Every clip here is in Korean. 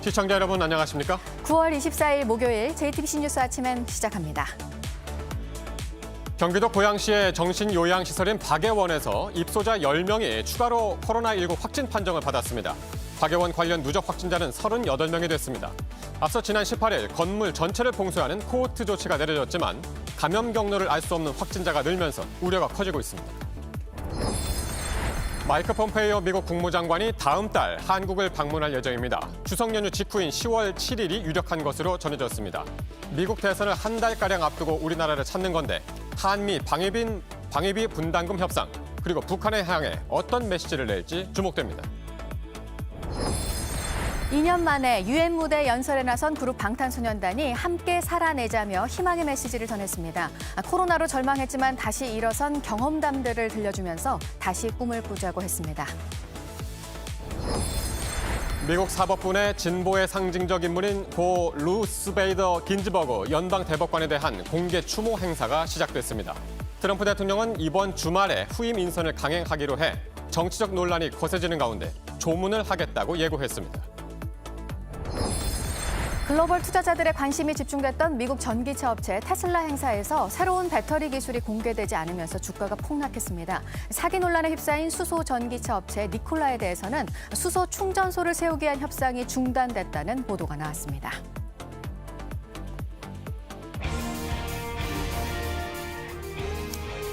시청자 여러분 안녕하십니까? 9월 24일 목요일 JTBC 뉴스 아침엔 시작합니다. 경기도 고양시의 정신요양시설인 박예원에서 입소자 10명이 추가로 코로나19 확진 판정을 받았습니다. 박예원 관련 누적 확진자는 38명이 됐습니다. 앞서 지난 18일 건물 전체를 봉쇄하는 코호트 조치가 내려졌지만 감염 경로를 알 수 없는 확진자가 늘면서 우려가 커지고 있습니다. 마이크 폼페이오 미국 국무장관이 다음 달 한국을 방문할 예정입니다. 추석 연휴 직후인 10월 7일이 유력한 것으로 전해졌습니다. 미국 대선을 한 달가량 앞두고 우리나라를 찾는 건데 한미 방위비 분담금 협상 그리고 북한에 향해 어떤 메시지를 낼지 주목됩니다. 2년 만에 유엔 무대 연설에 나선 그룹 방탄소년단이 함께 살아내자며 희망의 메시지를 전했습니다. 코로나로 절망했지만 다시 일어선 경험담들을 들려주면서 다시 꿈을 꾸자고 했습니다. 미국 사법부의 진보의 상징적 인물인 고 루스 베이더 긴즈버그 연방 대법관에 대한 공개 추모 행사가 시작됐습니다. 트럼프 대통령은 이번 주말에 후임 인선을 강행하기로 해 정치적 논란이 거세지는 가운데 조문을 하겠다고 예고했습니다. 글로벌 투자자들의 관심이 집중됐던 미국 전기차 업체 테슬라 행사에서 새로운 배터리 기술이 공개되지 않으면서 주가가 폭락했습니다. 사기 논란에 휩싸인 수소 전기차 업체 니콜라에 대해서는 수소 충전소를 세우기 위한 협상이 중단됐다는 보도가 나왔습니다.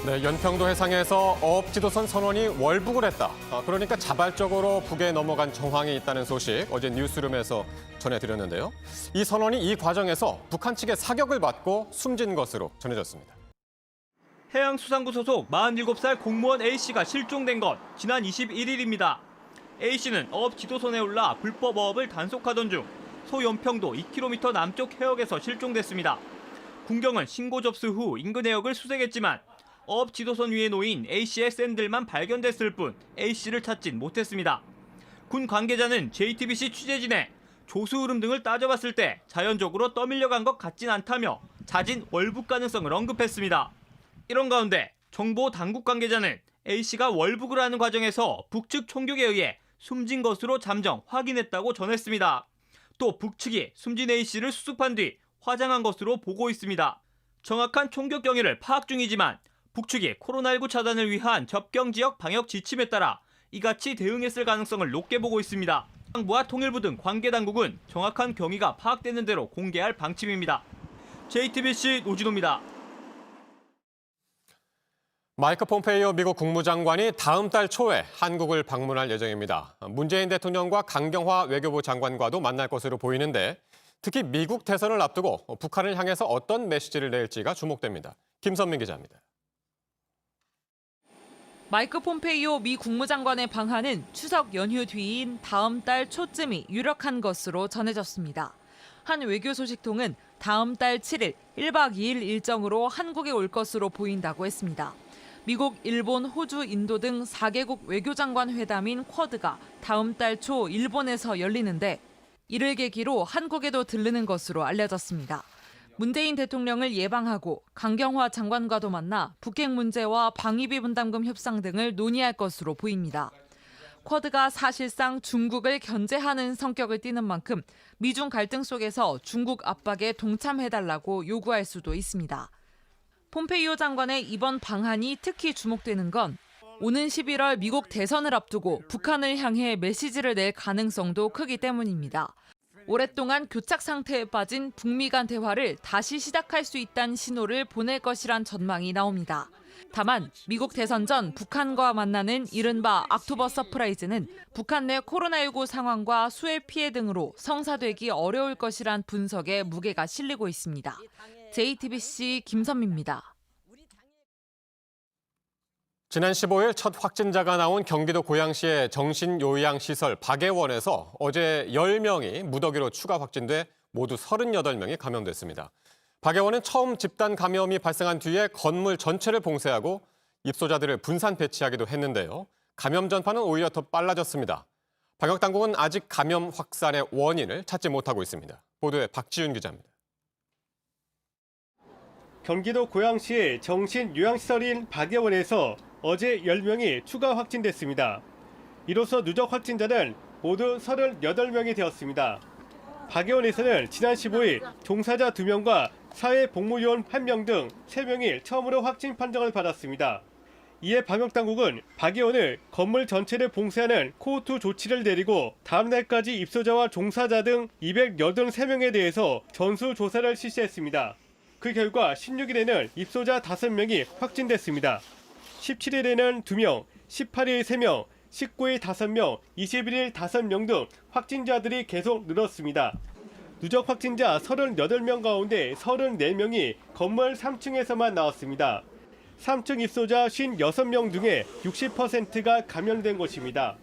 네, 연평도 해상에서 어업 지도선 선원이 월북을 했다. 그러니까 자발적으로 북에 넘어간 정황이 있다는 소식 어제 뉴스룸에서 전해드렸는데요. 이 선원이 이 과정에서 북한 측의 사격을 받고 숨진 것으로 전해졌습니다. 해양수산부 소속 47살 공무원 A씨가 실종된 건 지난 21일입니다. A씨는 어업 지도선에 올라 불법 어업을 단속하던 중 소연평도 2km 남쪽 해역에서 실종됐습니다. 군경은 신고 접수 후 인근 해역을 수색했지만 어업 지도선 위에 놓인 A씨의 샌들만 발견됐을 뿐 A씨를 찾진 못했습니다. 군 관계자는 JTBC 취재진에 조수 흐름 등을 따져봤을 때 자연적으로 떠밀려간 것 같진 않다며 잦은 월북 가능성을 언급했습니다. 이런 가운데 정보 당국 관계자는 A씨가 월북을 하는 과정에서 북측 총격에 의해 숨진 것으로 잠정 확인했다고 전했습니다. 또 북측이 숨진 A씨를 수습한 뒤 화장한 것으로 보고 있습니다. 정확한 총격 경위를 파악 중이지만 북측이 코로나19 차단을 위한 접경 지역 방역 지침에 따라 이같이 대응했을 가능성을 높게 보고 있습니다. 국방부와 통일부 등 관계 당국은 정확한 경위가 파악되는 대로 공개할 방침입니다. JTBC 노진호입니다. 마이크 폼페이오 미국 국무장관이 다음 달 초에 한국을 방문할 예정입니다. 문재인 대통령과 강경화 외교부 장관과도 만날 것으로 보이는데 특히 미국 대선을 앞두고 북한을 향해서 어떤 메시지를 낼지가 주목됩니다. 김선민 기자입니다. 마이크 폼페이오 미 국무장관의 방한은 추석 연휴 뒤인 다음 달 초쯤이 유력한 것으로 전해졌습니다. 한 외교 소식통은 다음 달 7일 1박 2일 일정으로 한국에 올 것으로 보인다고 했습니다. 미국, 일본, 호주, 인도 등 4개국 외교장관 회담인 쿼드가 다음 달 초 일본에서 열리는데 이를 계기로 한국에도 들르는 것으로 알려졌습니다. 문재인 대통령을 예방하고 강경화 장관과도 만나 북핵 문제와 방위비 분담금 협상 등을 논의할 것으로 보입니다. 쿼드가 사실상 중국을 견제하는 성격을 띠는 만큼 미중 갈등 속에서 중국 압박에 동참해달라고 요구할 수도 있습니다. 폼페이오 장관의 이번 방한이 특히 주목되는 건 오는 11월 미국 대선을 앞두고 북한을 향해 메시지를 낼 가능성도 크기 때문입니다. 오랫동안 교착 상태에 빠진 북미 간 대화를 다시 시작할 수 있다는 신호를 보낼 것이란 전망이 나옵니다. 다만 미국 대선 전 북한과 만나는 이른바 억토버 서프라이즈는 북한 내 코로나19 상황과 수해 피해 등으로 성사되기 어려울 것이란 분석에 무게가 실리고 있습니다. JTBC 김선미입니다. 지난 15일 첫 확진자가 나온 경기도 고양시의 정신요양시설 박예원에서 어제 10명이 무더기로 추가 확진돼 모두 38명이 감염됐습니다. 박예원은 처음 집단 감염이 발생한 뒤에 건물 전체를 봉쇄하고 입소자들을 분산 배치하기도 했는데요. 감염 전파는 오히려 더 빨라졌습니다. 방역당국은 아직 감염 확산의 원인을 찾지 못하고 있습니다. 보도에 박지윤 기자입니다. 경기도 고양시의 정신요양시설인 박예원에서 어제 10명이 추가 확진됐습니다. 이로써 누적 확진자는 모두 38명이 되었습니다. 박예원에서는 지난 15일 종사자 2명과 사회복무요원 1명 등 3명이 처음으로 확진 판정을 받았습니다. 이에 방역당국은 박예원을 건물 전체를 봉쇄하는 코호투 조치를 내리고 다음 날까지 입소자와 종사자 등 283명에 대해서 전수조사를 실시했습니다. 그 결과 16일에는 입소자 5명이 확진됐습니다. 17일에는 2명, 18일 3명, 19일 5명, 21일 5명 등 확진자들이 계속 늘었습니다. 누적 확진자 38명 가운데 34명이 건물 3층에서만 나왔습니다. 3층 입소자 56명 중에 60%가 감염된 것입니다.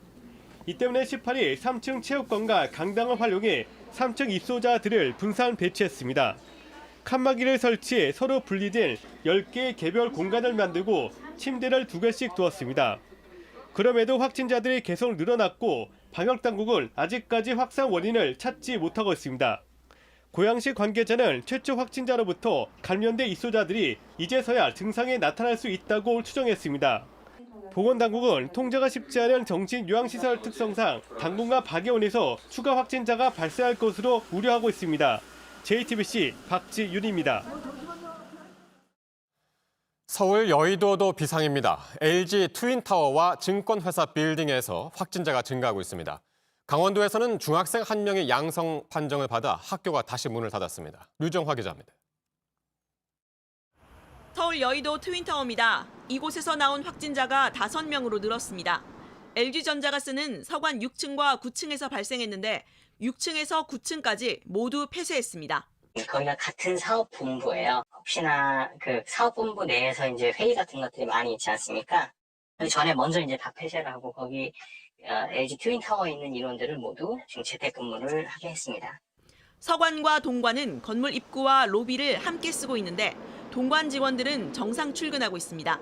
이 때문에 18일 3층 체육관과 강당을 활용해 3층 입소자들을 분산 배치했습니다. 칸막이를 설치해 서로 분리된 10개의 개별 공간을 만들고 침대를 2개씩 두었습니다. 그럼에도 확진자들이 계속 늘어났고 방역당국은 아직까지 확산 원인을 찾지 못하고 있습니다. 고양시 관계자는 최초 확진자로부터 감염된 입소자들이 이제서야 증상이 나타날 수 있다고 추정했습니다. 보건당국은 통제가 쉽지 않은 정신요양시설 특성상 당분간 박예원에서 추가 확진자가 발생할 것으로 우려하고 있습니다. JTBC 박지윤입니다. 서울 여의도도 비상입니다. LG 트윈타워와 증권회사 빌딩에서 확진자가 증가하고 있습니다. 강원도에서는 중학생 1명이 양성 판정을 받아 학교가 다시 문을 닫았습니다. 류정화 기자입니다. 서울 여의도 트윈타워입니다. 이곳에서 나온 확진자가 5명으로 늘었습니다. LG전자가 쓰는 서관 6층과 9층에서 발생했는데 6층에서 9층까지 모두 폐쇄했습니다. 거기가 같은 사업본부예요. 혹시나 그 사업본부 내에서 이제 회의 같은 것들이 많이 있지 않습니까? 그 전에 먼저 이제 다 폐쇄를 하고 거기 LG 트윈타워에 있는 인원들을 모두 지금 재택근무를 하게 했습니다. 서관과 동관은 건물 입구와 로비를 함께 쓰고 있는데 동관 직원들은 정상 출근하고 있습니다.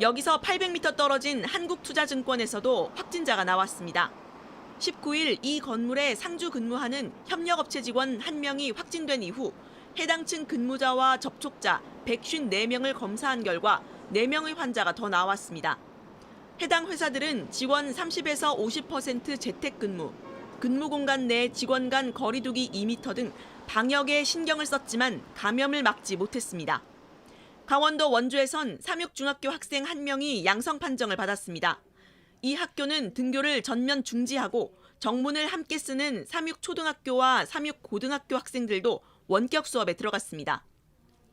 여기서 800m 떨어진 한국투자증권에서도 확진자가 나왔습니다. 19일 이 건물에 상주 근무하는 협력업체 직원 1명이 확진된 이후 해당 층 근무자와 접촉자 154명을 검사한 결과 4명의 환자가 더 나왔습니다. 해당 회사들은 직원 30에서 50% 재택근무, 근무 공간 내 직원 간 거리두기 2m 등 방역에 신경을 썼지만 감염을 막지 못했습니다. 강원도 원주에선 삼육중학교 학생 1명이 양성 판정을 받았습니다. 이 학교는 등교를 전면 중지하고 정문을 함께 쓰는 삼육초등학교와 삼육고등학교 학생들도 원격 수업에 들어갔습니다.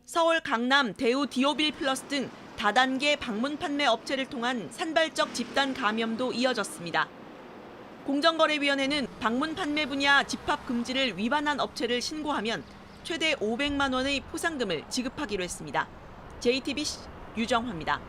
서울 강남 대우 디오빌 플러스 등 다단계 방문 판매 업체를 통한 산발적 집단 감염도 이어졌습니다. 공정거래위원회는 방문 판매 분야 집합 금지를 위반한 업체를 신고하면 최대 500만 원의 포상금을 지급하기로 했습니다. JTBC 유정화입니다.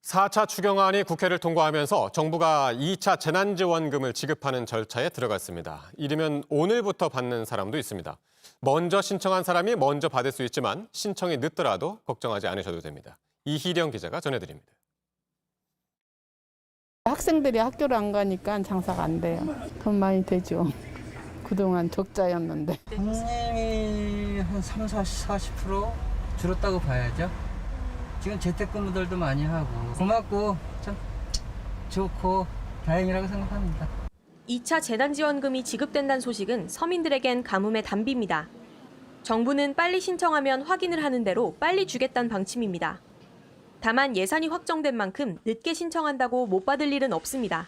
4차 추경안이 국회를 통과하면서 정부가 2차 재난지원금을 지급하는 절차에 들어갔습니다. 이르면 오늘부터 받는 사람도 있습니다. 먼저 신청한 사람이 먼저 받을 수 있지만 신청이 늦더라도 걱정하지 않으셔도 됩니다. 이희령 기자가 전해드립니다. 학생들이 학교를 안 가니까 장사가 안 돼요. 돈 많이 되죠. 그동안 적자였는데. 부모님이 한 30-40% 줄었다고 봐야죠. 지금 재택근무들도 많이 하고 고맙고 참 좋고 다행이라고 생각합니다. 2차 재난지원금이 지급된다는 소식은 서민들에겐 가뭄의 단비입니다. 정부는 빨리 신청하면 확인을 하는 대로 빨리 주겠다는 방침입니다. 다만 예산이 확정된 만큼 늦게 신청한다고 못 받을 일은 없습니다.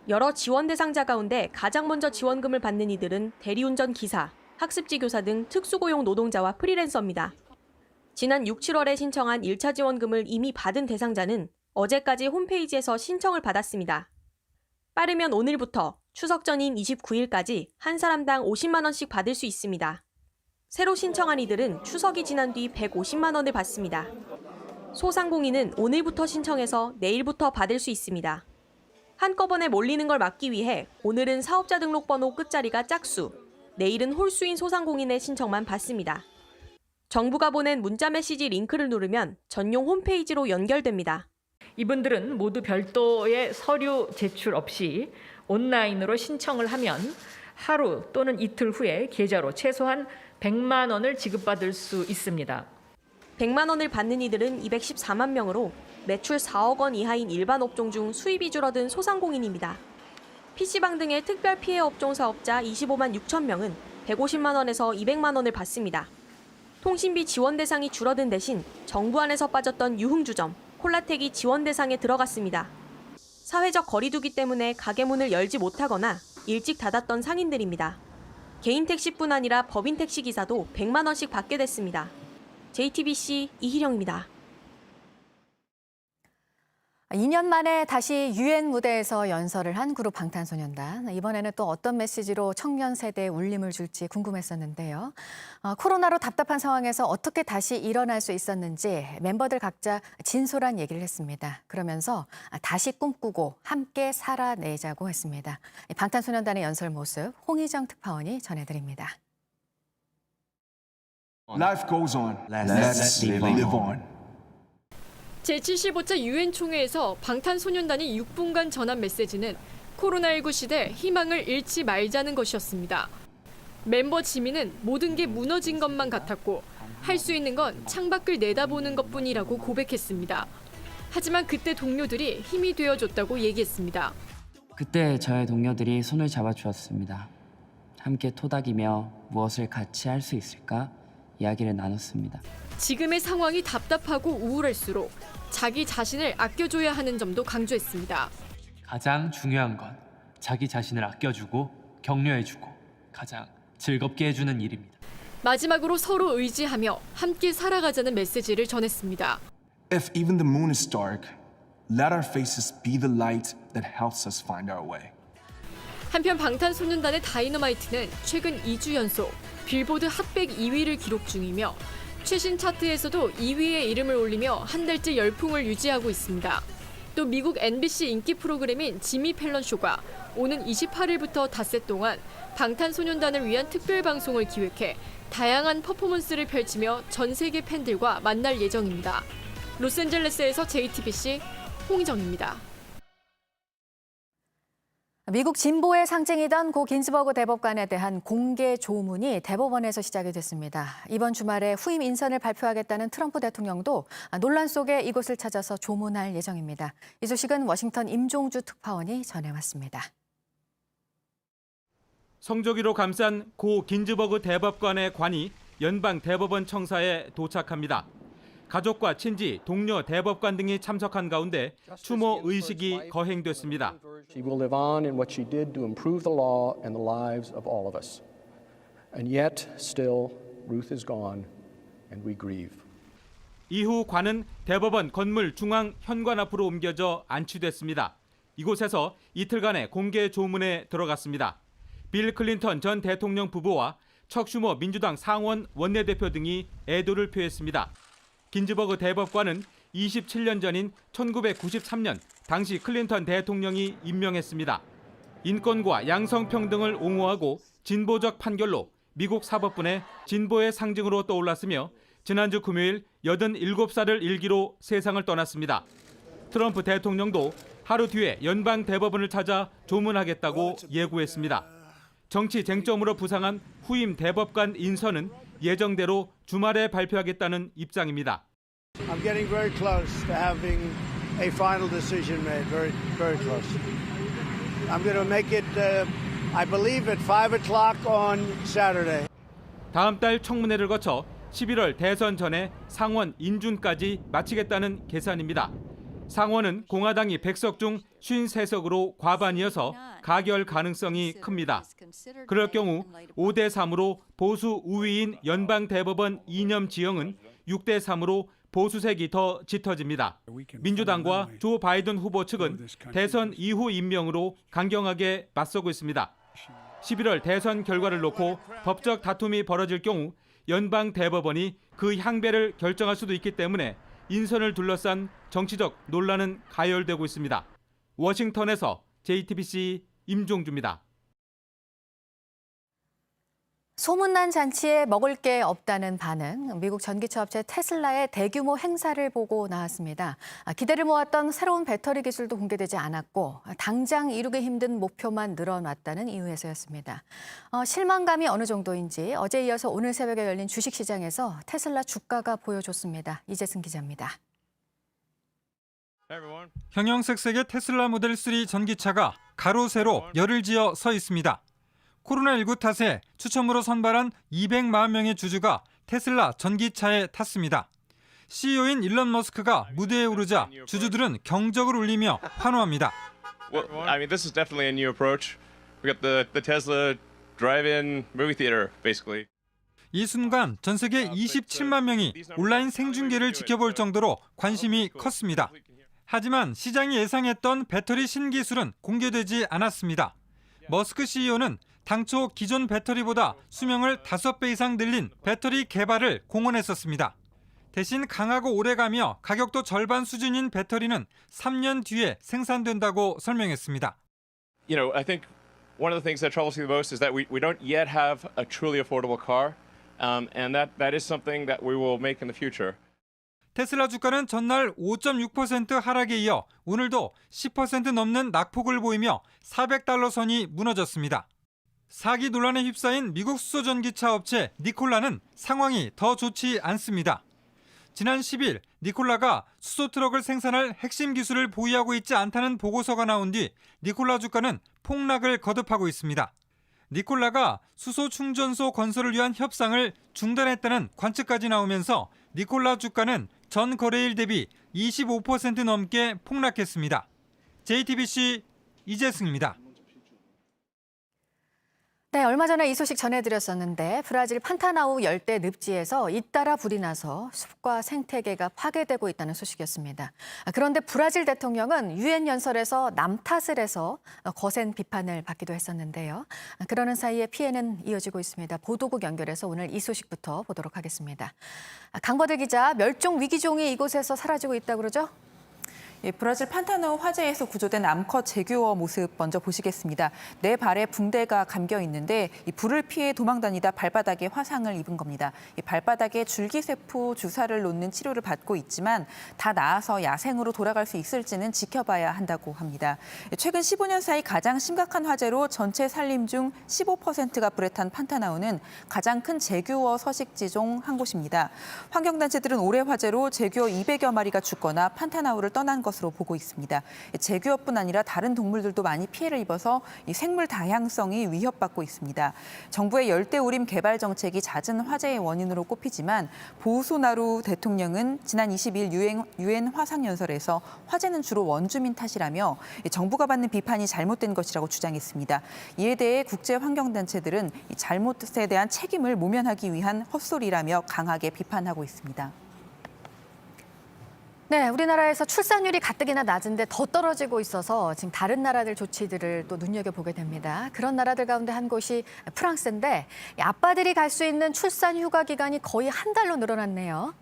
여러 지원 대상자 가운데 가장 먼저 지원금을 받는 이들은 대리운전 기사, 학습지 교사 등 특수고용 노동자와 프리랜서입니다. 지난 6, 7월에 신청한 1차 지원금을 이미 받은 대상자는 어제까지 홈페이지에서 신청을 받았습니다. 빠르면 오늘부터 추석 전인 29일까지 한 사람당 50만 원씩 받을 수 있습니다. 새로 신청한 이들은 추석이 지난 뒤 150만 원을 받습니다. 소상공인은 오늘부터 신청해서 내일부터 받을 수 있습니다. 한꺼번에 몰리는 걸 막기 위해 오늘은 사업자 등록번호 끝자리가 짝수, 내일은 홀수인 소상공인의 신청만 받습니다. 정부가 보낸 문자 메시지 링크를 누르면 전용 홈페이지로 연결됩니다. 이분들은 모두 별도의 서류 제출 없이 온라인으로 신청을 하면 하루 또는 이틀 후에 계좌로 최소한 100만 원을 지급받을 수 있습니다. 100만 원을 받는 이들은 214만 명으로 매출 4억 원 이하인 일반 업종 중 수입이 줄어든 소상공인입니다. PC방 등의 특별 피해 업종 사업자 25만 6천 명은 150만 원에서 200만 원을 받습니다. 통신비 지원 대상이 줄어든 대신 정부 안에서 빠졌던 유흥주점, 콜라텍이 지원 대상에 들어갔습니다. 사회적 거리두기 때문에 가게 문을 열지 못하거나 일찍 닫았던 상인들입니다. 개인 택시뿐 아니라 법인 택시 기사도 100만 원씩 받게 됐습니다. JTBC 이희령입니다. 2년 만에 다시 유엔 무대에서 연설을 한 그룹 방탄소년단. 이번에는 또 어떤 메시지로 청년 세대에 울림을 줄지 궁금했었는데요. 코로나로 답답한 상황에서 어떻게 다시 일어날 수 있었는지 멤버들 각자 진솔한 얘기를 했습니다. 그러면서 다시 꿈꾸고 함께 살아내자고 했습니다. 방탄소년단의 연설 모습 홍희정 특파원이 전해드립니다. Life goes on. Let's live on. 제75차 유엔 총회에서 방탄소년단이 6분간 전한 메시지는 코로나19 시대 희망을 잃지 말자는 것이었습니다. 멤버 지민은 모든 게 무너진 것만 같았고 할 수 있는 건 창밖을 내다보는 것뿐이라고 고백했습니다. 하지만 그때 동료들이 힘이 되어줬다고 얘기했습니다. 그때 저의 동료들이 손을 잡아주었습니다. 함께 토닥이며 무엇을 같이 할 수 있을까 이야기를 나눴습니다. 지금의 상황이 답답하고 우울할수록 자기 자신을 아껴줘야 하는 점도 강조했습니다. 가장 중요한 건 자기 자신을 아껴주고 격려해주고 가장 즐겁게 해주는 일입니다. 마지막으로 서로 의지하며 함께 살아가자는 메시지를 전했습니다. If even the moon is dark, let our faces be the light that helps us find our way. 한편 방탄소년단의 다이너마이트는 최근 2주 연속 빌보드 핫100 2위를 기록 중이며 최신 차트에서도 2위의 이름을 올리며 한 달째 열풍을 유지하고 있습니다. 또 미국 NBC 인기 프로그램인 지미 펠런 쇼가 오는 28일부터 닷새 동안 방탄소년단을 위한 특별 방송을 기획해 다양한 퍼포먼스를 펼치며 전 세계 팬들과 만날 예정입니다. 로스앤젤레스에서 JTBC 홍희정입니다. 미국 진보의 상징이던 고 긴즈버그 대법관에 대한 공개 조문이 대법원에서 시작이 됐습니다. 이번 주말에 후임 인선을 발표하겠다는 트럼프 대통령도 논란 속에 이곳을 찾아서 조문할 예정입니다. 이 소식은 워싱턴 임종주 특파원이 전해왔습니다. 성조기로 감싼 고 긴즈버그 대법관의 관이 연방 대법원 청사에 도착합니다. 가족과 친지, 동료 대법관 등이 참석한 가운데 추모 의식이 거행됐습니다. She will live on in what she did to improve the law and the lives of all of us. And yet, still, Ruth is gone, and we grieve. 이후 관은 대법원 건물 중앙 현관 앞으로 옮겨져 안치됐습니다. 이곳에서 이틀간의 공개 조문에 들어갔습니다. 빌 클린턴 전 대통령 부부와 척 슈머 민주당 상원 원내대표 등이 애도를 표했습니다. 긴즈버그 대법관은 27년 전인 1993년 당시 클린턴 대통령이 임명했습니다. 인권과 양성평등을 옹호하고 진보적 판결로 미국 사법부의 진보의 상징으로 떠올랐으며 지난주 금요일 87살을 일기로 세상을 떠났습니다. 트럼프 대통령도 하루 뒤에 연방 대법원을 찾아 조문하겠다고 예고했습니다. 정치 쟁점으로 부상한 후임 대법관 인선은 예정대로 주말에 발표하겠다는 입장입니다. I'm getting very close to having a final decision made. Very, very close. I'm going to make it, I believe, at 5 o'clock on Saturday. 다음 달 청문회를 거쳐 11월 대선 전에 상원 인준까지 마치겠다는 계산입니다. 상원은 공화당이 100석 중 53석으로 과반이어서 가결 가능성이 큽니다. 그럴 경우 5대 3으로 보수 우위인 연방 대법원 이념 지형은 6대 3으로 보수색이 더 짙어집니다. 민주당과 조 바이든 후보 측은 대선 이후 임명으로 강경하게 맞서고 있습니다. 11월 대선 결과를 놓고 법적 다툼이 벌어질 경우 연방 대법원이 그 향배를 결정할 수도 있기 때문에 인선을 둘러싼 정치적 논란은 가열되고 있습니다. 워싱턴에서 JTBC 임종주입니다. 소문난 잔치에 먹을 게 없다는 반응, 미국 전기차 업체 테슬라의 대규모 행사를 보고 나왔습니다. 기대를 모았던 새로운 배터리 기술도 공개되지 않았고 당장 이루기 힘든 목표만 늘어났다는 이유에서였습니다. 실망감이 어느 정도인지 어제 이어서 오늘 새벽에 열린 주식시장에서 테슬라 주가가 보여줬습니다. 이재승 기자입니다. 형형색색의 테슬라 모델 3 전기차가 가로 세로 열을 지어 서 있습니다. 코로나19 탓에 추첨으로 선발한 240만 명의 주주가 테슬라 전기차에 탔습니다. CEO인 일론 머스크가 무대에 오르자 주주들은 경적을 울리며 환호합니다. Well, I mean, this is definitely a new approach. We got the Tesla drive-in movie theater, basically. 이 순간 전 세계 27만 명이 온라인 생중계를 지켜볼 정도로 관심이 컸습니다. 하지만 시장이 예상했던 배터리 신기술은 공개되지 않았습니다. 머스크 CEO는 당초 기존 배터리보다 수명을 5배 이상 늘린 배터리 개발을 공언했었습니다. 대신 강하고 오래가며 가격도 절반 수준인 배터리는 3년 뒤에 생산된다고 설명했습니다. You know, I think one of the things that troubles me the most is that we don't yet have a truly affordable car, and that is something that we will make in the future. 테슬라 주가는 전날 5.6% 하락에 이어 오늘도 10% 넘는 낙폭을 보이며 $400 선이 무너졌습니다. 사기 논란에 휩싸인 미국 수소전기차 업체 니콜라는 상황이 더 좋지 않습니다. 지난 10일 니콜라가 수소 트럭을 생산할 핵심 기술을 보유하고 있지 않다는 보고서가 나온 뒤 니콜라 주가는 폭락을 거듭하고 있습니다. 니콜라가 수소 충전소 건설을 위한 협상을 중단했다는 관측까지 나오면서 니콜라 주가는 전 거래일 대비 25% 넘게 폭락했습니다. JTBC 이재승입니다. 네, 얼마 전에 이 소식 전해드렸었는데 브라질 판타나우 열대 늪지에서 잇따라 불이 나서 숲과 생태계가 파괴되고 있다는 소식이었습니다. 그런데 브라질 대통령은 유엔 연설에서 남 탓을 해서 거센 비판을 받기도 했었는데요. 그러는 사이에 피해는 이어지고 있습니다. 보도국 연결해서 오늘 이 소식부터 보도록 하겠습니다. 강버들 기자, 멸종 위기종이 이곳에서 사라지고 있다고 그러죠? 예, 브라질 판타나우 화재에서 구조된 암컷 제규어 모습 먼저 보시겠습니다. 네 발에 붕대가 감겨 있는데 이 불을 피해 도망다니다 발바닥에 화상을 입은 겁니다. 이 발바닥에 줄기세포 주사를 놓는 치료를 받고 있지만 다 나아서 야생으로 돌아갈 수 있을지는 지켜봐야 한다고 합니다. 최근 15년 사이 가장 심각한 화재로 전체 산림 중 15%가 불에 탄 판타나우는 가장 큰 제규어 서식지 중 한 곳입니다. 환경단체들은 올해 화재로 제규어 200여 마리가 죽거나 판타나우를 떠난 것으로 보고 있습니다. 제규어뿐 아니라 다른 동물들도 많이 피해를 입어서 이 생물 다양성이 위협받고 있습니다. 정부의 열대우림 개발 정책이 잦은 화재의 원인으로 꼽히지만 보우소나루 대통령은 지난 20일 유엔 화상연설에서 화재는 주로 원주민 탓이라며 정부가 받는 비판이 잘못된 것이라고 주장했습니다. 이에 대해 국제환경단체들은 이 잘못에 대한 책임을 모면하기 위한 헛소리라며 강하게 비판하고 있습니다. 네, 우리나라에서 출산율이 가뜩이나 낮은데 더 떨어지고 있어서 지금 다른 나라들 조치들을 또 눈여겨보게 됩니다. 그런 나라들 가운데 한 곳이 프랑스인데 아빠들이 갈 수 있는 출산 휴가 기간이 거의 한 달로 늘어났네요.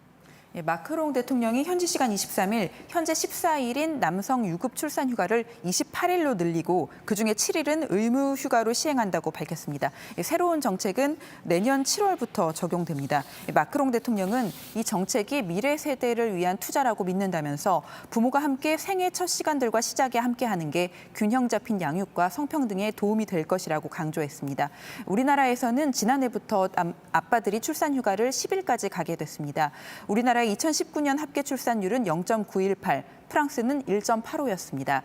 마크롱 대통령이 현지 시간 23일 현재 14일인 남성 유급 출산 휴가를 28일로 늘리고 그중에 7일은 의무 휴가로 시행한다고 밝혔습니다. 새로운 정책은 내년 7월부터 적용됩니다. 마크롱 대통령은 이 정책이 미래 세대를 위한 투자라고 믿는다면서 부모가 함께 생애 첫 시간들과 시작에 함께하는 게 균형 잡힌 양육과 성평등에 도움이 될 것이라고 강조했습니다. 우리나라에서는 지난해부터 아빠들이 출산 휴가를 10일까지 가게 됐습니다. 우리나라 2019년 합계 출산율은 0.918, 프랑스는 1.85였습니다.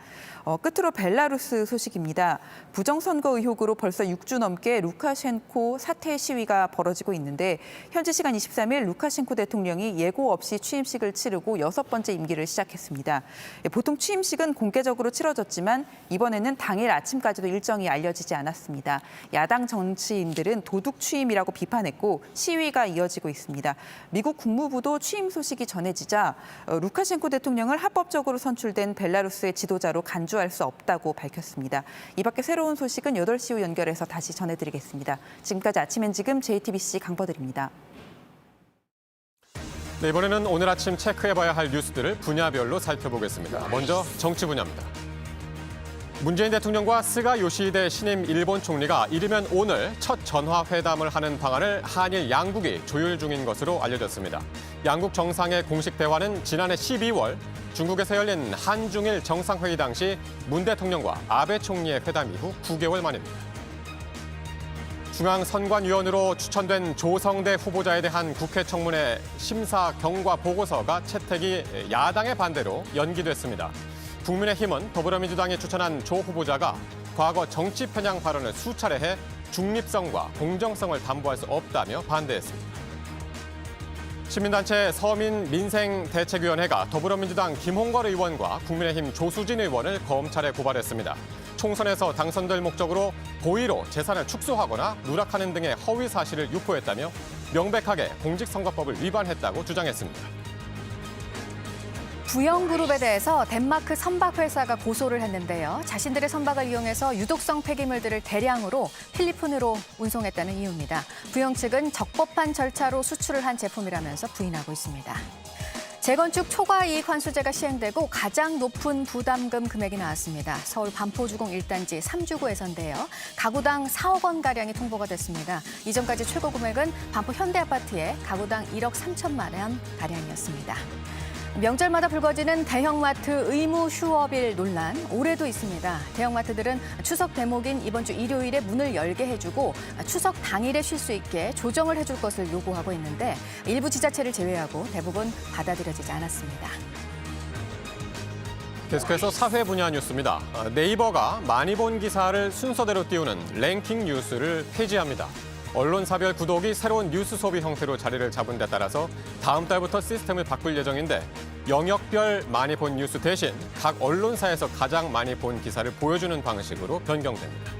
끝으로 벨라루스 소식입니다. 부정선거 의혹으로 벌써 6주 넘게 루카셴코 사퇴 시위가 벌어지고 있는데 현지 시간 23일 루카셴코 대통령이 예고 없이 취임식을 치르고 6번째 임기를 시작했습니다. 보통 취임식은 공개적으로 치러졌지만 이번에는 당일 아침까지도 일정이 알려지지 않았습니다. 야당 정치인들은 도둑 취임이라고 비판했고 시위가 이어지고 있습니다. 미국 국무부도 취임 소식이 전해지자 루카셴코 대통령을 합법적으로 선출된 벨라루스의 지도자로 간주할 수 없다고 밝혔습니다. 이 밖에 새로운 소식은 8시 후 연결해서 다시 전해드리겠습니다. 지금까지 아침엔 지금 JTBC 강버들입니다. 네, 이번에는 오늘 아침 체크해봐야 할 뉴스들을 분야별로 살펴보겠습니다. 먼저 정치 분야입니다. 문재인 대통령과 스가 요시히데 신임 일본 총리가 이르면 오늘 첫 전화회담을 하는 방안을 한일 양국이 조율 중인 것으로 알려졌습니다. 양국 정상의 공식 대화는 지난해 12월 중국에서 열린 한중일 정상회의 당시 문 대통령과 아베 총리의 회담 이후 9개월 만입니다. 중앙선관위원으로 추천된 조성대 후보자에 대한 국회 청문회 심사 경과 보고서가 채택이 야당의 반대로 연기됐습니다. 국민의힘은 더불어민주당이 추천한 조 후보자가 과거 정치 편향 발언을 수차례 해 중립성과 공정성을 담보할 수 없다며 반대했습니다. 시민단체 서민민생대책위원회가 더불어민주당 김홍걸 의원과 국민의힘 조수진 의원을 검찰에 고발했습니다. 총선에서 당선될 목적으로 고의로 재산을 축소하거나 누락하는 등의 허위 사실을 유포했다며 명백하게 공직선거법을 위반했다고 주장했습니다. 부영그룹에 대해서 덴마크 선박회사가 고소를 했는데요. 자신들의 선박을 이용해서 유독성 폐기물들을 대량으로 필리핀으로 운송했다는 이유입니다. 부영 측은 적법한 절차로 수출을 한 제품이라면서 부인하고 있습니다. 재건축 초과이익 환수제가 시행되고 가장 높은 부담금 금액이 나왔습니다. 서울 반포주공 1단지 3주구에서인데요. 가구당 4억 원가량이 통보가 됐습니다. 이전까지 최고 금액은 반포 현대아파트의 가구당 1억 3천만 원가량이었습니다. 명절마다 불거지는 대형마트 의무 휴업일 논란, 올해도 있습니다. 대형마트들은 추석 대목인 이번 주 일요일에 문을 열게 해주고 추석 당일에 쉴 수 있게 조정을 해줄 것을 요구하고 있는데 일부 지자체를 제외하고 대부분 받아들여지지 않았습니다. 계속해서 사회 분야 뉴스입니다. 네이버가 많이 본 기사를 순서대로 띄우는 랭킹 뉴스를 폐지합니다. 언론사별 구독이 새로운 뉴스 소비 형태로 자리를 잡은 데 따라서 다음 달부터 시스템을 바꿀 예정인데 영역별 많이 본 뉴스 대신 각 언론사에서 가장 많이 본 기사를 보여주는 방식으로 변경됩니다.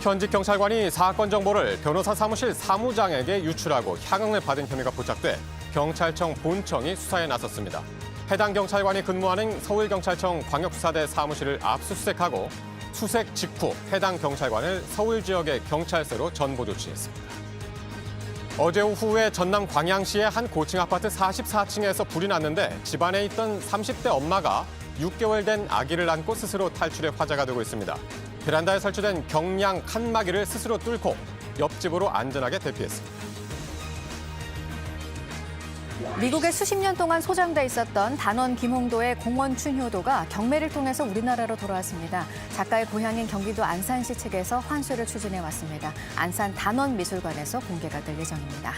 현직 경찰관이 사건 정보를 변호사 사무실 사무장에게 유출하고 향응을 받은 혐의가 포착돼 경찰청 본청이 수사에 나섰습니다. 해당 경찰관이 근무하는 서울경찰청 광역수사대 사무실을 압수수색하고 수색 직후 해당 경찰관을 서울 지역의 경찰서로 전보 조치했습니다. 어제 오후에 전남 광양시의 한 고층 아파트 44층에서 불이 났는데 집안에 있던 30대 엄마가 6개월 된 아기를 안고 스스로 탈출해 화제가 되고 있습니다. 베란다에 설치된 경량 칸막이를 스스로 뚫고 옆집으로 안전하게 대피했습니다. 미국에 수십 년 동안 소장돼 있었던 단원 김홍도의 공원 춘효도가 경매를 통해서 우리나라로 돌아왔습니다. 작가의 고향인 경기도 안산시 측에서 환수를 추진해 왔습니다. 안산 단원미술관에서 공개가 될 예정입니다.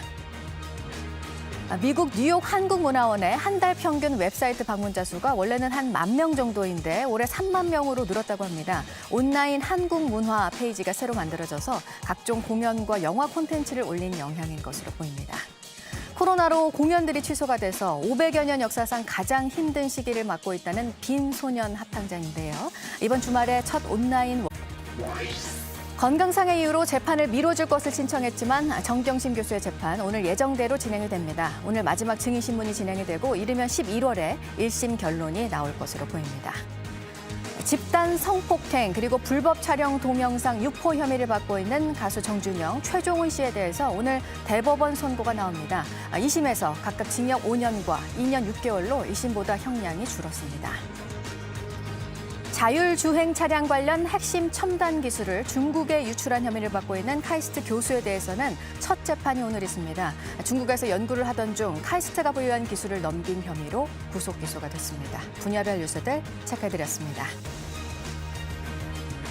미국 뉴욕 한국문화원의 한 달 평균 웹사이트 방문자 수가 원래는 한 10,000명 정도인데 올해 3만 명으로 늘었다고 합니다. 온라인 한국 문화 페이지가 새로 만들어져서 각종 공연과 영화 콘텐츠를 올린 영향인 것으로 보입니다. 코로나로 공연들이 취소가 돼서 500여 년 역사상 가장 힘든 시기를 맞고 있다는 빈소년 합창단인데요. 이번 주말에 첫 온라인 건강상의 이유로 재판을 미뤄줄 것을 신청했지만 정경심 교수의 재판 오늘 예정대로 진행이 됩니다. 오늘 마지막 증인신문이 진행이 되고 이르면 11월에 1심 결론이 나올 것으로 보입니다. 집단 성폭행 그리고 불법 촬영 동영상 유포 혐의를 받고 있는 가수 정준영, 최종훈 씨에 대해서 오늘 대법원 선고가 나옵니다. 2심에서 각각 징역 5년과 2년 6개월로 1심보다 형량이 줄었습니다. 자율주행 차량 관련 핵심 첨단 기술을 중국에 유출한 혐의를 받고 있는 카이스트 교수에 대해서는 첫 재판이 오늘 있습니다. 중국에서 연구를 하던 중 카이스트가 보유한 기술을 넘긴 혐의로 구속 기소가 됐습니다. 분야별 뉴스들 체크해드렸습니다.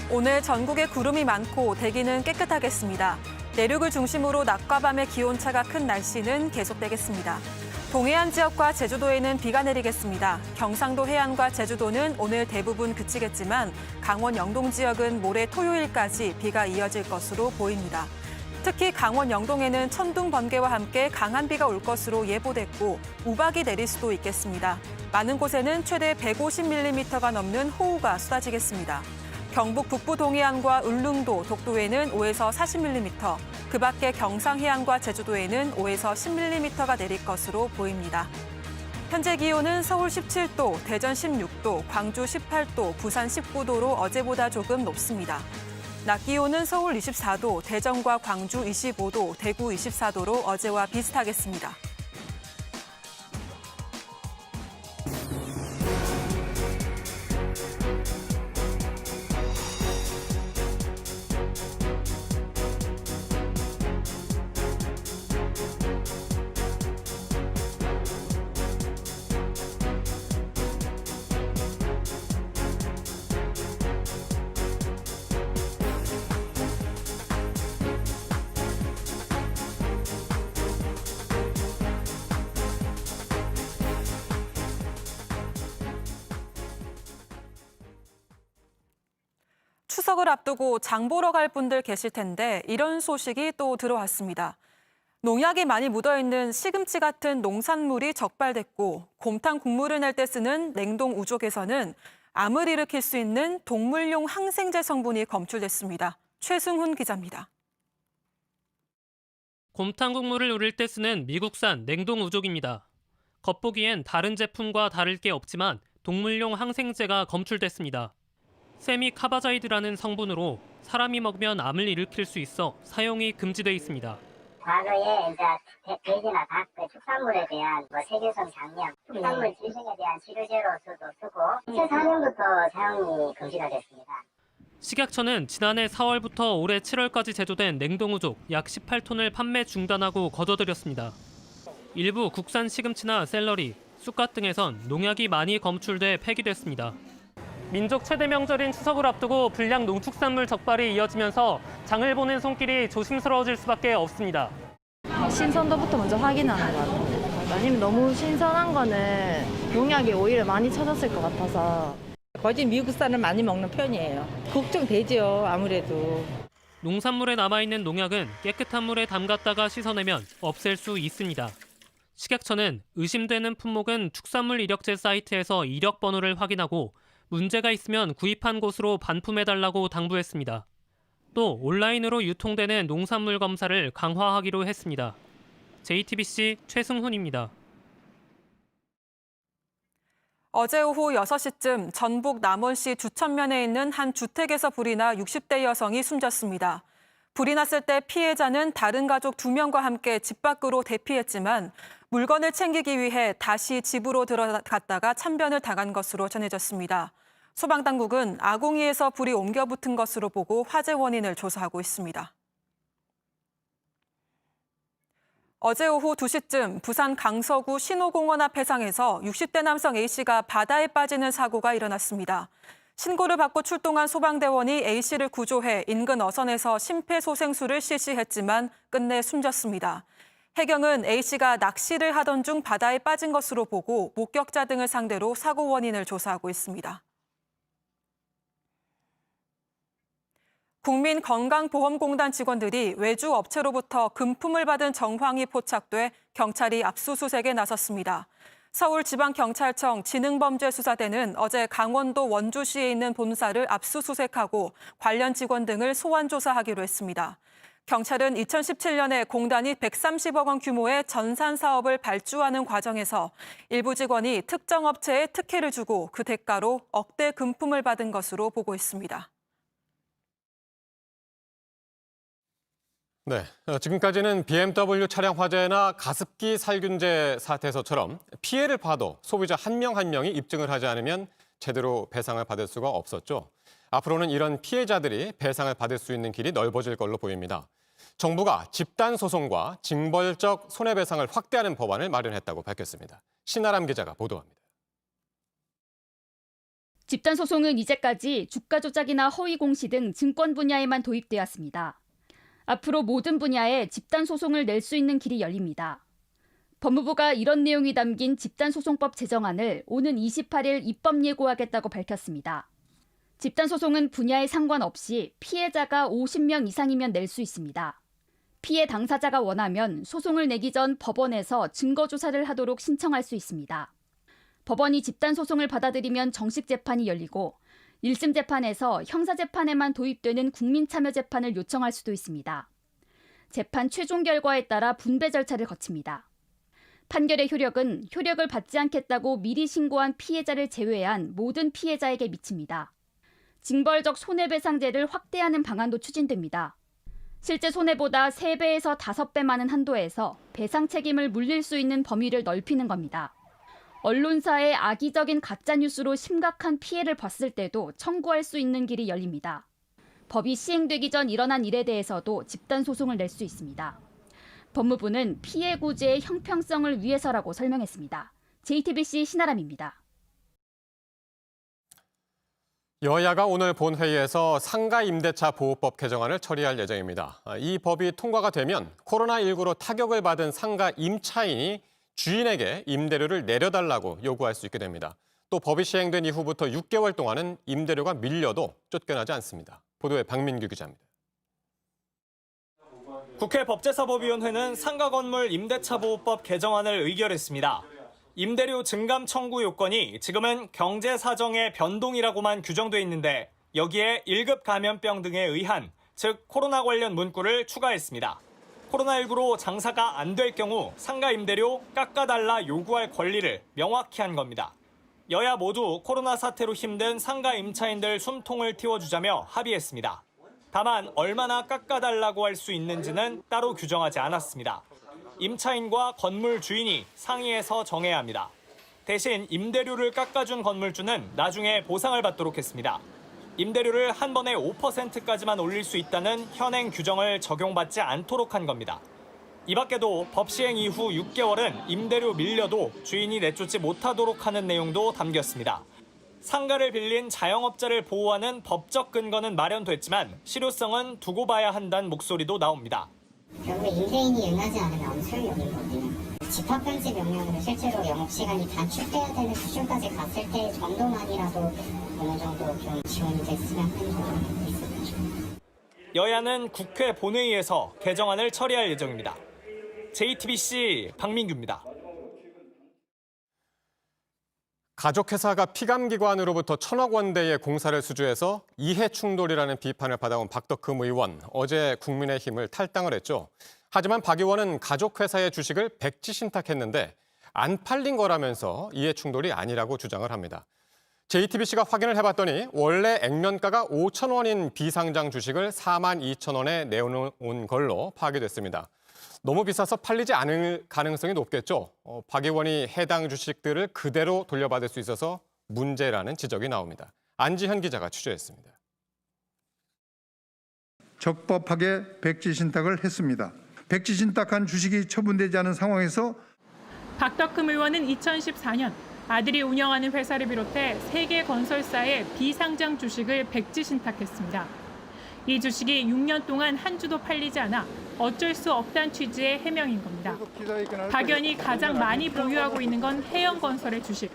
오늘 전국에 구름이 많고 대기는 깨끗하겠습니다. 내륙을 중심으로 낮과 밤의 기온차가 큰 날씨는 계속되겠습니다. 동해안 지역과 제주도에는 비가 내리겠습니다. 경상도 해안과 제주도는 오늘 대부분 그치겠지만 강원 영동 지역은 모레 토요일까지 비가 이어질 것으로 보입니다. 특히 강원 영동에는 천둥 번개와 함께 강한 비가 올 것으로 예보됐고 우박이 내릴 수도 있겠습니다. 많은 곳에는 최대 150mm가 넘는 호우가 쏟아지겠습니다. 경북 북부 동해안과 울릉도, 독도에는 5에서 40mm, 그 밖에 경상 해안과 제주도에는 5에서 10mm가 내릴 것으로 보입니다. 현재 기온은 서울 17도, 대전 16도, 광주 18도, 부산 19도로 어제보다 조금 높습니다. 낮 기온은 서울 24도, 대전과 광주 25도, 대구 24도로 어제와 비슷하겠습니다. 추석을 앞두고 장 보러 갈 분들 계실 텐데 이런 소식이 또 들어왔습니다. 농약이 많이 묻어있는 시금치 같은 농산물이 적발됐고 곰탕 국물을 낼 때 쓰는 냉동 우족에서는 암을 일으킬 수 있는 동물용 항생제 성분이 검출됐습니다. 최승훈 기자입니다. 곰탕 국물을 우릴 때 쓰는 미국산 냉동 우족입니다. 겉보기엔 다른 제품과 다를 게 없지만 동물용 항생제가 검출됐습니다. 세미카바자이드라는 성분으로 사람이 먹으면 암을 일으킬 수 있어 사용이 금지돼 있습니다. 과거에 이제 돼지나 닭, 축산물에 대한 세균성 장염, 축산물 질병에 대한 치료제로서도 쓰고 2004년부터 사용이 금지가 됐습니다. 식약처는 지난해 4월부터 올해 7월까지 제조된 냉동우족 약 18톤을 판매 중단하고 거둬들였습니다. 일부 국산 시금치나 샐러리, 쑥갓 등에선 농약이 많이 검출돼 폐기됐습니다. 민족 최대 명절인 추석을 앞두고 불량 농축산물 적발이 이어지면서 장을 보는 손길이 조심스러워질 수밖에 없습니다. 신선도부터 먼저 확인하는 것 같아요. 아니면 너무 신선한 거는 농약이 오히려 많이 쳐졌을 것 같아서. 거진 미국산을 많이 먹는 편이에요. 걱정되죠, 아무래도. 농산물에 남아있는 농약은 깨끗한 물에 담갔다가 씻어내면 없앨 수 있습니다. 식약처는 의심되는 품목은 축산물 이력제 사이트에서 이력 번호를 확인하고 문제가 있으면 구입한 곳으로 반품해달라고 당부했습니다. 또 온라인으로 유통되는 농산물 검사를 강화하기로 했습니다. JTBC 최승훈입니다. 어제 오후 6시쯤 전북 남원시 주천면에 있는 한 주택에서 불이 나 60대 여성이 숨졌습니다. 불이 났을 때 피해자는 다른 가족 2명과 함께 집 밖으로 대피했지만 물건을 챙기기 위해 다시 집으로 들어갔다가 참변을 당한 것으로 전해졌습니다. 소방당국은 아궁이에서 불이 옮겨 붙은 것으로 보고 화재 원인을 조사하고 있습니다. 어제 오후 2시쯤 부산 강서구 신호공원 앞 해상에서 60대 남성 A씨가 바다에 빠지는 사고가 일어났습니다. 신고를 받고 출동한 소방대원이 A씨를 구조해 인근 어선에서 심폐소생술을 실시했지만 끝내 숨졌습니다. 해경은 A씨가 낚시를 하던 중 바다에 빠진 것으로 보고 목격자 등을 상대로 사고 원인을 조사하고 있습니다. 국민건강보험공단 직원들이 외주 업체로부터 금품을 받은 정황이 포착돼 경찰이 압수수색에 나섰습니다. 서울지방경찰청 지능범죄수사대는 어제 강원도 원주시에 있는 본사를 압수수색하고 관련 직원 등을 소환 조사하기로 했습니다. 경찰은 2017년에 공단이 130억 원 규모의 전산 사업을 발주하는 과정에서 일부 직원이 특정 업체에 특혜를 주고 그 대가로 억대 금품을 받은 것으로 보고 있습니다. 네, 지금까지는 BMW 차량 화재나 가습기 살균제 사태에서처럼 피해를 봐도 소비자 한 명 한 명이 입증을 하지 않으면 제대로 배상을 받을 수가 없었죠. 앞으로는 이런 피해자들이 배상을 받을 수 있는 길이 넓어질 걸로 보입니다. 정부가 집단 소송과 징벌적 손해배상을 확대하는 법안을 마련했다고 밝혔습니다. 신아람 기자가 보도합니다. 집단 소송은 이제까지 주가 조작이나 허위 공시 등 증권 분야에만 도입되었습니다. 앞으로 모든 분야에 집단 소송을 낼 수 있는 길이 열립니다. 법무부가 이런 내용이 담긴 집단소송법 제정안을 오는 28일 입법 예고하겠다고 밝혔습니다. 집단 소송은 분야에 상관없이 피해자가 50명 이상이면 낼 수 있습니다. 피해 당사자가 원하면 소송을 내기 전 법원에서 증거 조사를 하도록 신청할 수 있습니다. 법원이 집단 소송을 받아들이면 정식 재판이 열리고 1심 재판에서 형사재판에만 도입되는 국민참여재판을 요청할 수도 있습니다. 재판 최종 결과에 따라 분배 절차를 거칩니다. 판결의 효력을 받지 않겠다고 미리 신고한 피해자를 제외한 모든 피해자에게 미칩니다. 징벌적 손해배상제를 확대하는 방안도 추진됩니다. 실제 손해보다 3배에서 5배 많은 한도에서 배상 책임을 물릴 수 있는 범위를 넓히는 겁니다. 언론사의 악의적인 가짜뉴스로 심각한 피해를 봤을 때도 청구할 수 있는 길이 열립니다. 법이 시행되기 전 일어난 일에 대해서도 집단 소송을 낼 수 있습니다. 법무부는 피해 구제의 형평성을 위해서라고 설명했습니다. JTBC 신아람입니다. 여야가 오늘 본회의에서 상가임대차 보호법 개정안을 처리할 예정입니다. 이 법이 통과가 되면 코로나19로 타격을 받은 상가 임차인이 주인에게 임대료를 내려달라고 요구할 수 있게 됩니다. 또 법이 시행된 이후부터 6개월 동안은 임대료가 밀려도 쫓겨나지 않습니다. 보도에 박민규 기자입니다. 국회 법제사법위원회는 상가건물 임대차보호법 개정안을 의결했습니다. 임대료 증감 청구 요건이 지금은 경제사정의 변동이라고만 규정돼 있는데 여기에 1급 감염병 등에 의한, 즉 코로나 관련 문구를 추가했습니다. 코로나19로 장사가 안 될 경우 상가 임대료 깎아달라 요구할 권리를 명확히 한 겁니다. 여야 모두 코로나 사태로 힘든 상가 임차인들 숨통을 틔워주자며 합의했습니다. 다만 얼마나 깎아달라고 할 수 있는지는 따로 규정하지 않았습니다. 임차인과 건물 주인이 상의해서 정해야 합니다. 대신 임대료를 깎아준 건물주는 나중에 보상을 받도록 했습니다. 임대료를 한 번에 5%까지만 올릴 수 있다는 현행 규정을 적용받지 않도록 한 겁니다. 이 밖에도 법 시행 이후 6개월은 임대료 밀려도 주인이 내쫓지 못하도록 하는 내용도 담겼습니다. 상가를 빌린 자영업자를 보호하는 법적 근거는 마련됐지만 실효성은 두고 봐야 한다는 목소리도 나옵니다. 결국에 임대인이 응하지 않으면 아무 소용이 없는 거거든요. 집합금지 명령으로 실제로 영업시간이 단축돼야 되는 수준까지 갔을 때 정도만이라도 어느 정도 좀 지원이 됐으면 하는 점이 있었죠. 여야는 국회 본회의에서 개정안을 처리할 예정입니다. JTBC 박민규입니다. 가족회사가 피감기관으로부터 1,000억 원대의 공사를 수주해서 이해충돌이라는 비판을 받아온 박덕흠 의원, 어제 국민의힘을 탈당을 했죠. 하지만 박 의원은 가족회사의 주식을 백지신탁했는데 안 팔린 거라면서 이해충돌이 아니라고 주장을 합니다. JTBC가 확인을 해봤더니 원래 액면가가 5천 원인 비상장 주식을 42,000원에 내놓은 걸로 파악이 됐습니다. 너무 비싸서 팔리지 않을 가능성이 높겠죠. 박 의원이 해당 주식들을 그대로 돌려받을 수 있어서 문제라는 지적이 나옵니다. 안지현 기자가 취재했습니다. 적법하게 백지신탁을 했습니다. 백지신탁한 주식이 처분되지 않은 상황에서 박덕흠 의원은 2014년 아들이 운영하는 회사를 비롯해 3개 건설사의 비상장 주식을 백지신탁했습니다. 이 주식이 6년 동안 한 주도 팔리지 않아 어쩔 수 없다는 취지의 해명인 겁니다. 박 의원이 가장 많이 보유하고 있는 건 해영건설의 주식.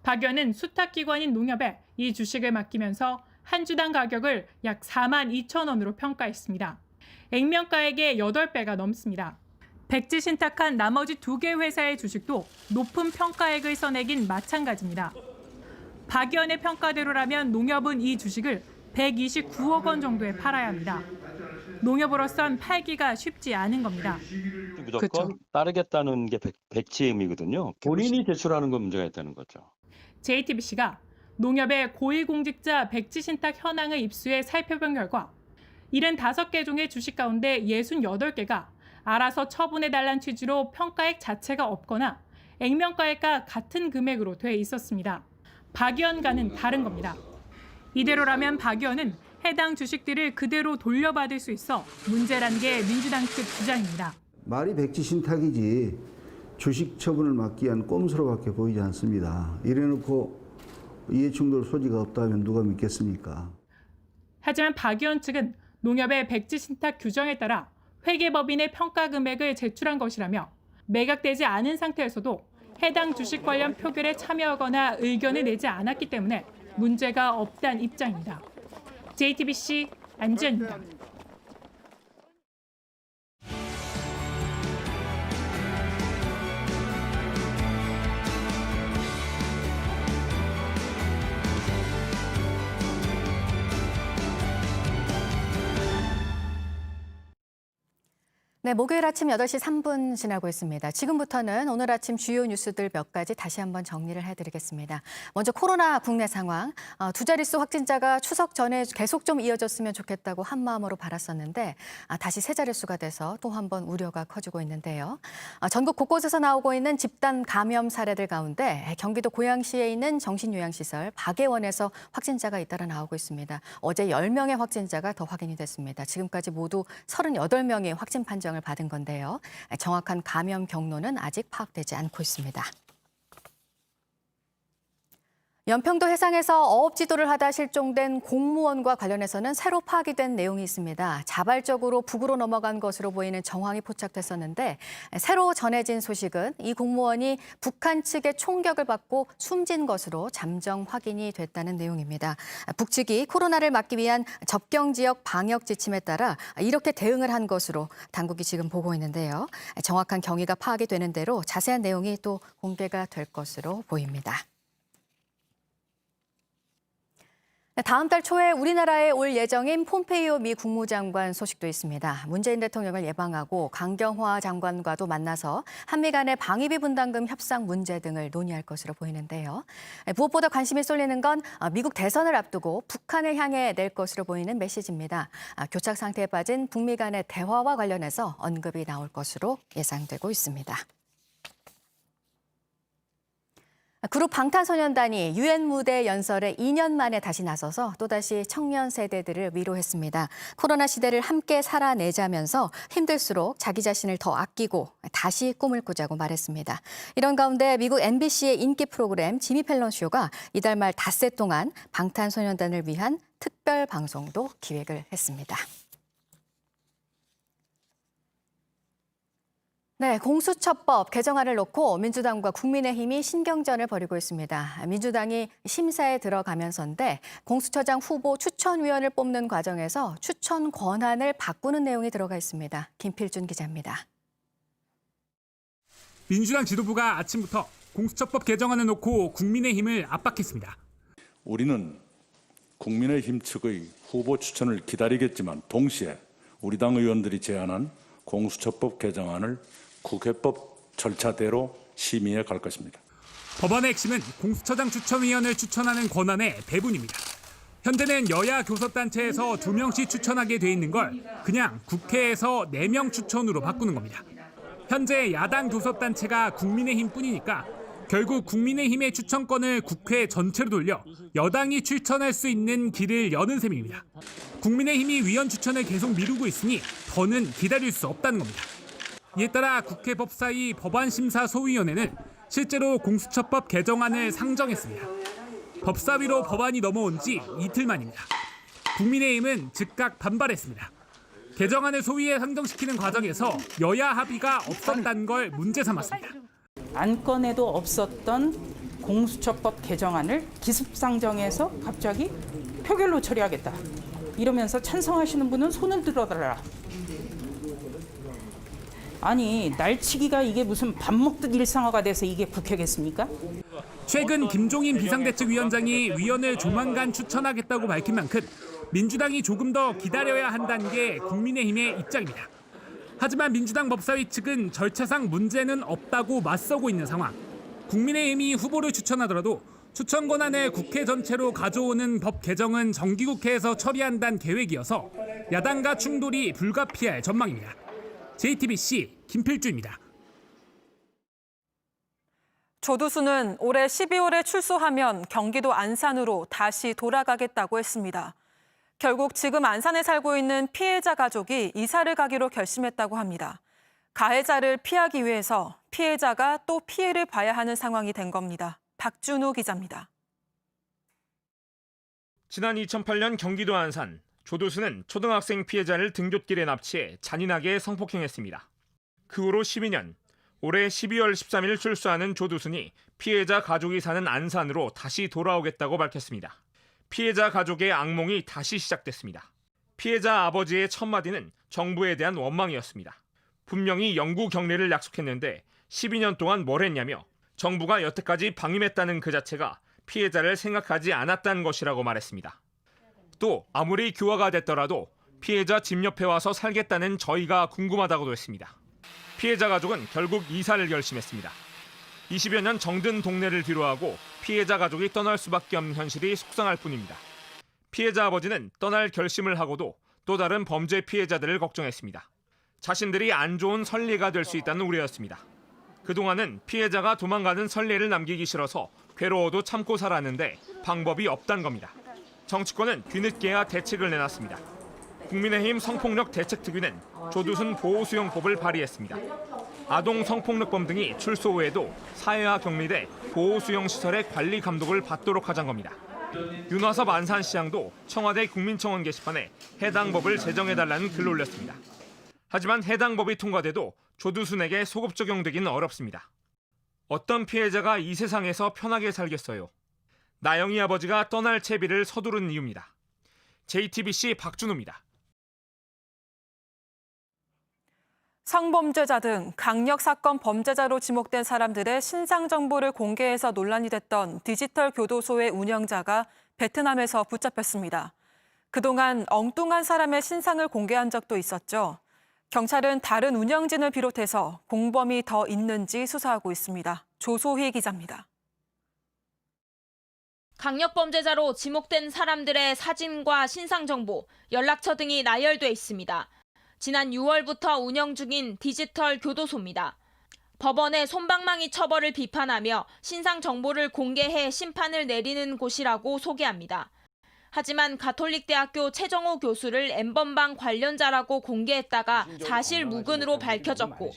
박 의원은 수탁기관인 농협에 이 주식을 맡기면서 한 주당 가격을 약 42,000원으로 평가했습니다. 액면가액의 8배가 넘습니다. 백지신탁한 나머지 2개 회사의 주식도 높은 평가액을 써내긴 마찬가지입니다. 박 의원의 평가대로라면 농협은 이 주식을 129억 원 정도에 팔아야 합니다. 농협으로선 팔기가 쉽지 않은 겁니다. 무조건 그렇죠. 따르겠다는 게 백지의 의미거든요. 본인이 제출하는 건 문제가 있다는 거죠. JTBC가 농협의 고위공직자 백지신탁 현황을 입수해 살펴본 결과 75개 종의 주식 가운데 68개가 알아서 처분해달라는 취지로 평가액 자체가 없거나 액면가액과 같은 금액으로 돼 있었습니다. 박 의원과는 다른 겁니다. 이대로라면 박 의원은 해당 주식들을 그대로 돌려받을 수 있어 문제란 게 민주당 측 주장입니다. 말이 백지신탁이지 주식 처분을 막기 위한 꼼수로밖에 보이지 않습니다. 이래놓고 이해충돌 소지가 없다면 누가 믿겠습니까? 하지만 박 의원 측은 농협의 백지신탁 규정에 따라 회계법인의 평가 금액을 제출한 것이라며 매각되지 않은 상태에서도 해당 주식 관련 표결에 참여하거나 의견을 내지 않았기 때문에 문제가 없다는 입장입니다. JTBC 안지현입니다. 네, 목요일 아침 8시 3분 지나고 있습니다. 지금부터는 오늘 아침 주요 뉴스들 몇 가지 다시 한번 정리를 해드리겠습니다. 먼저 코로나 국내 상황. 2자릿수 확진자가 추석 전에 계속 좀 이어졌으면 좋겠다고 한마음으로 바랐었는데 다시 3자릿수가 돼서 또 한 번 우려가 커지고 있는데요. 전국 곳곳에서 나오고 있는 집단 감염 사례들 가운데 경기도 고양시에 있는 정신요양시설 박애원에서 확진자가 잇따라 나오고 있습니다. 어제 10명의 확진자가 더 확인이 됐습니다. 지금까지 모두 38명의 확진 판정 을 받은 건데요. 정확한 감염 경로는 아직 파악되지 않고 있습니다. 연평도 해상에서 어업 지도를 하다 실종된 공무원과 관련해서는 새로 파악된 내용이 있습니다. 자발적으로 북으로 넘어간 것으로 보이는 정황이 포착됐었는데 새로 전해진 소식은 이 공무원이 북한 측의 총격을 받고 숨진 것으로 잠정 확인이 됐다는 내용입니다. 북측이 코로나를 막기 위한 접경 지역 방역 지침에 따라 이렇게 대응을 한 것으로 당국이 지금 보고 있는데요. 정확한 경위가 파악이 되는 대로 자세한 내용이 또 공개가 될 것으로 보입니다. 다음 달 초에 우리나라에 올 예정인 폼페이오 미 국무장관 소식도 있습니다. 문재인 대통령을 예방하고 강경화 장관과도 만나서 한미 간의 방위비 분담금 협상 문제 등을 논의할 것으로 보이는데요. 무엇보다 관심이 쏠리는 건 미국 대선을 앞두고 북한을 향해 낼 것으로 보이는 메시지입니다. 교착 상태에 빠진 북미 간의 대화와 관련해서 언급이 나올 것으로 예상되고 있습니다. 그룹 방탄소년단이 유엔 무대 연설에 2년 만에 다시 나서서 또다시 청년 세대들을 위로했습니다. 코로나 시대를 함께 살아내자면서 힘들수록 자기 자신을 더 아끼고 다시 꿈을 꾸자고 말했습니다. 이런 가운데 미국 MBC의 인기 프로그램 지미 펠런 쇼가 이달 말 닷새 동안 방탄소년단을 위한 특별 방송도 기획을 했습니다. 네, 공수처법 개정안을 놓고 민주당과 국민의힘이 신경전을 벌이고 있습니다. 민주당이 심사에 들어가면서인데 공수처장 후보 추천위원을 뽑는 과정에서 추천 권한을 바꾸는 내용이 들어가 있습니다. 김필준 기자입니다. 민주당 지도부가 아침부터 공수처법 개정안을 놓고 국민의힘을 압박했습니다. 우리는 국민의힘 측의 후보 추천을 기다리겠지만 동시에 우리 당 의원들이 제안한 공수처법 개정안을 국회법 절차대로 심의해 갈 것입니다. 법안의 핵심은 공수처장 추천위원을 추천하는 권한의 배분입니다. 현재는 여야 교섭단체에서 2명씩 추천하게 돼 있는 걸 그냥 국회에서 4명 추천으로 바꾸는 겁니다. 현재 야당 교섭단체가 국민의힘뿐이니까 결국 국민의힘의 추천권을 국회 전체로 돌려 여당이 추천할 수 있는 길을 여는 셈입니다. 국민의힘이 위원 추천을 계속 미루고 있으니 더는 기다릴 수 없다는 겁니다. 이에 따라 국회 법사위 법안심사소위원회는 실제로 공수처법 개정안을 상정했습니다. 법사위로 법안이 넘어온 지 이틀 만입니다. 국민의힘은 즉각 반발했습니다. 개정안을 소위에 상정시키는 과정에서 여야 합의가 없었다는 걸 문제 삼았습니다. 안건에도 없었던 공수처법 개정안을 기습상정해서 갑자기 표결로 처리하겠다. 이러면서 찬성하시는 분은 손을 들어달라. 아니, 날치기가 이게 무슨 밥 먹듯 일상화가 돼서 이게 국회겠습니까? 최근 김종인 비상대책위원장이 위원을 조만간 추천하겠다고 밝힌 만큼 민주당이 조금 더 기다려야 한다는 게 국민의힘의 입장입니다. 하지만 민주당 법사위 측은 절차상 문제는 없다고 맞서고 있는 상황. 국민의힘이 후보를 추천하더라도 추천 권한을 국회 전체로 가져오는 법 개정은 정기국회에서 처리한다는 계획이어서 야당과 충돌이 불가피할 전망입니다. JTBC 김필주입니다. 조두수는 올해 12월에 출소하면 경기도 안산으로 다시 돌아가겠다고 했습니다. 결국 지금 안산에 살고 있는 피해자 가족이 이사를 가기로 결심했다고 합니다. 가해자를 피하기 위해서 피해자가 또 피해를 봐야 하는 상황이 된 겁니다. 박준우 기자입니다. 지난 2008년 경기도 안산, 조두수는 초등학생 피해자를 등굣길에 납치해 잔인하게 성폭행했습니다. 그 후로 12년, 올해 12월 13일 출소하는 조두순이 피해자 가족이 사는 안산으로 다시 돌아오겠다고 밝혔습니다. 피해자 가족의 악몽이 다시 시작됐습니다. 피해자 아버지의 첫 마디는 정부에 대한 원망이었습니다. 분명히 영구 격리를 약속했는데 12년 동안 뭘 했냐며 정부가 여태까지 방임했다는 그 자체가 피해자를 생각하지 않았다는 것이라고 말했습니다. 또 아무리 교화가 됐더라도 피해자 집 옆에 와서 살겠다는 저희가 궁금하다고도 했습니다. 피해자 가족은 결국 이사를 결심했습니다. 20여 년 정든 동네를 뒤로하고 피해자 가족이 떠날 수밖에 없는 현실이 속상할 뿐입니다. 피해자 아버지는 떠날 결심을 하고도 또 다른 범죄 피해자들을 걱정했습니다. 자신들이 안 좋은 선례가 될 수 있다는 우려였습니다. 그동안은 피해자가 도망가는 선례를 남기기 싫어서 괴로워도 참고 살았는데 방법이 없다는 겁니다. 정치권은 뒤늦게야 대책을 내놨습니다. 국민의힘 성폭력 대책특위는 조두순 보호수용법을 발의했습니다. 아동 성폭력범 등이 출소 후에도 사회화 격리돼 보호수용시설의 관리 감독을 받도록 하자는 겁니다. 윤화섭 안산시장도 청와대 국민청원 게시판에 해당 법을 제정해달라는 글을 올렸습니다. 하지만 해당 법이 통과돼도 조두순에게 소급 적용되기는 어렵습니다. 어떤 피해자가 이 세상에서 편하게 살겠어요. 나영이 아버지가 떠날 채비를 서두른 이유입니다. JTBC 박준호입니다. 성범죄자 등 강력사건 범죄자로 지목된 사람들의 신상 정보를 공개해서 논란이 됐던 디지털 교도소의 운영자가 베트남에서 붙잡혔습니다. 그동안 엉뚱한 사람의 신상을 공개한 적도 있었죠. 경찰은 다른 운영진을 비롯해서 공범이 더 있는지 수사하고 있습니다. 조소희 기자입니다. 강력범죄자로 지목된 사람들의 사진과 신상정보, 연락처 등이 나열돼 있습니다. 지난 6월부터 운영 중인 디지털 교도소입니다. 법원의 솜방망이 처벌을 비판하며 신상 정보를 공개해 심판을 내리는 곳이라고 소개합니다. 하지만 가톨릭대학교 최정호 교수를 N번방 관련자라고 공개했다가 사실 무근으로 밝혀졌고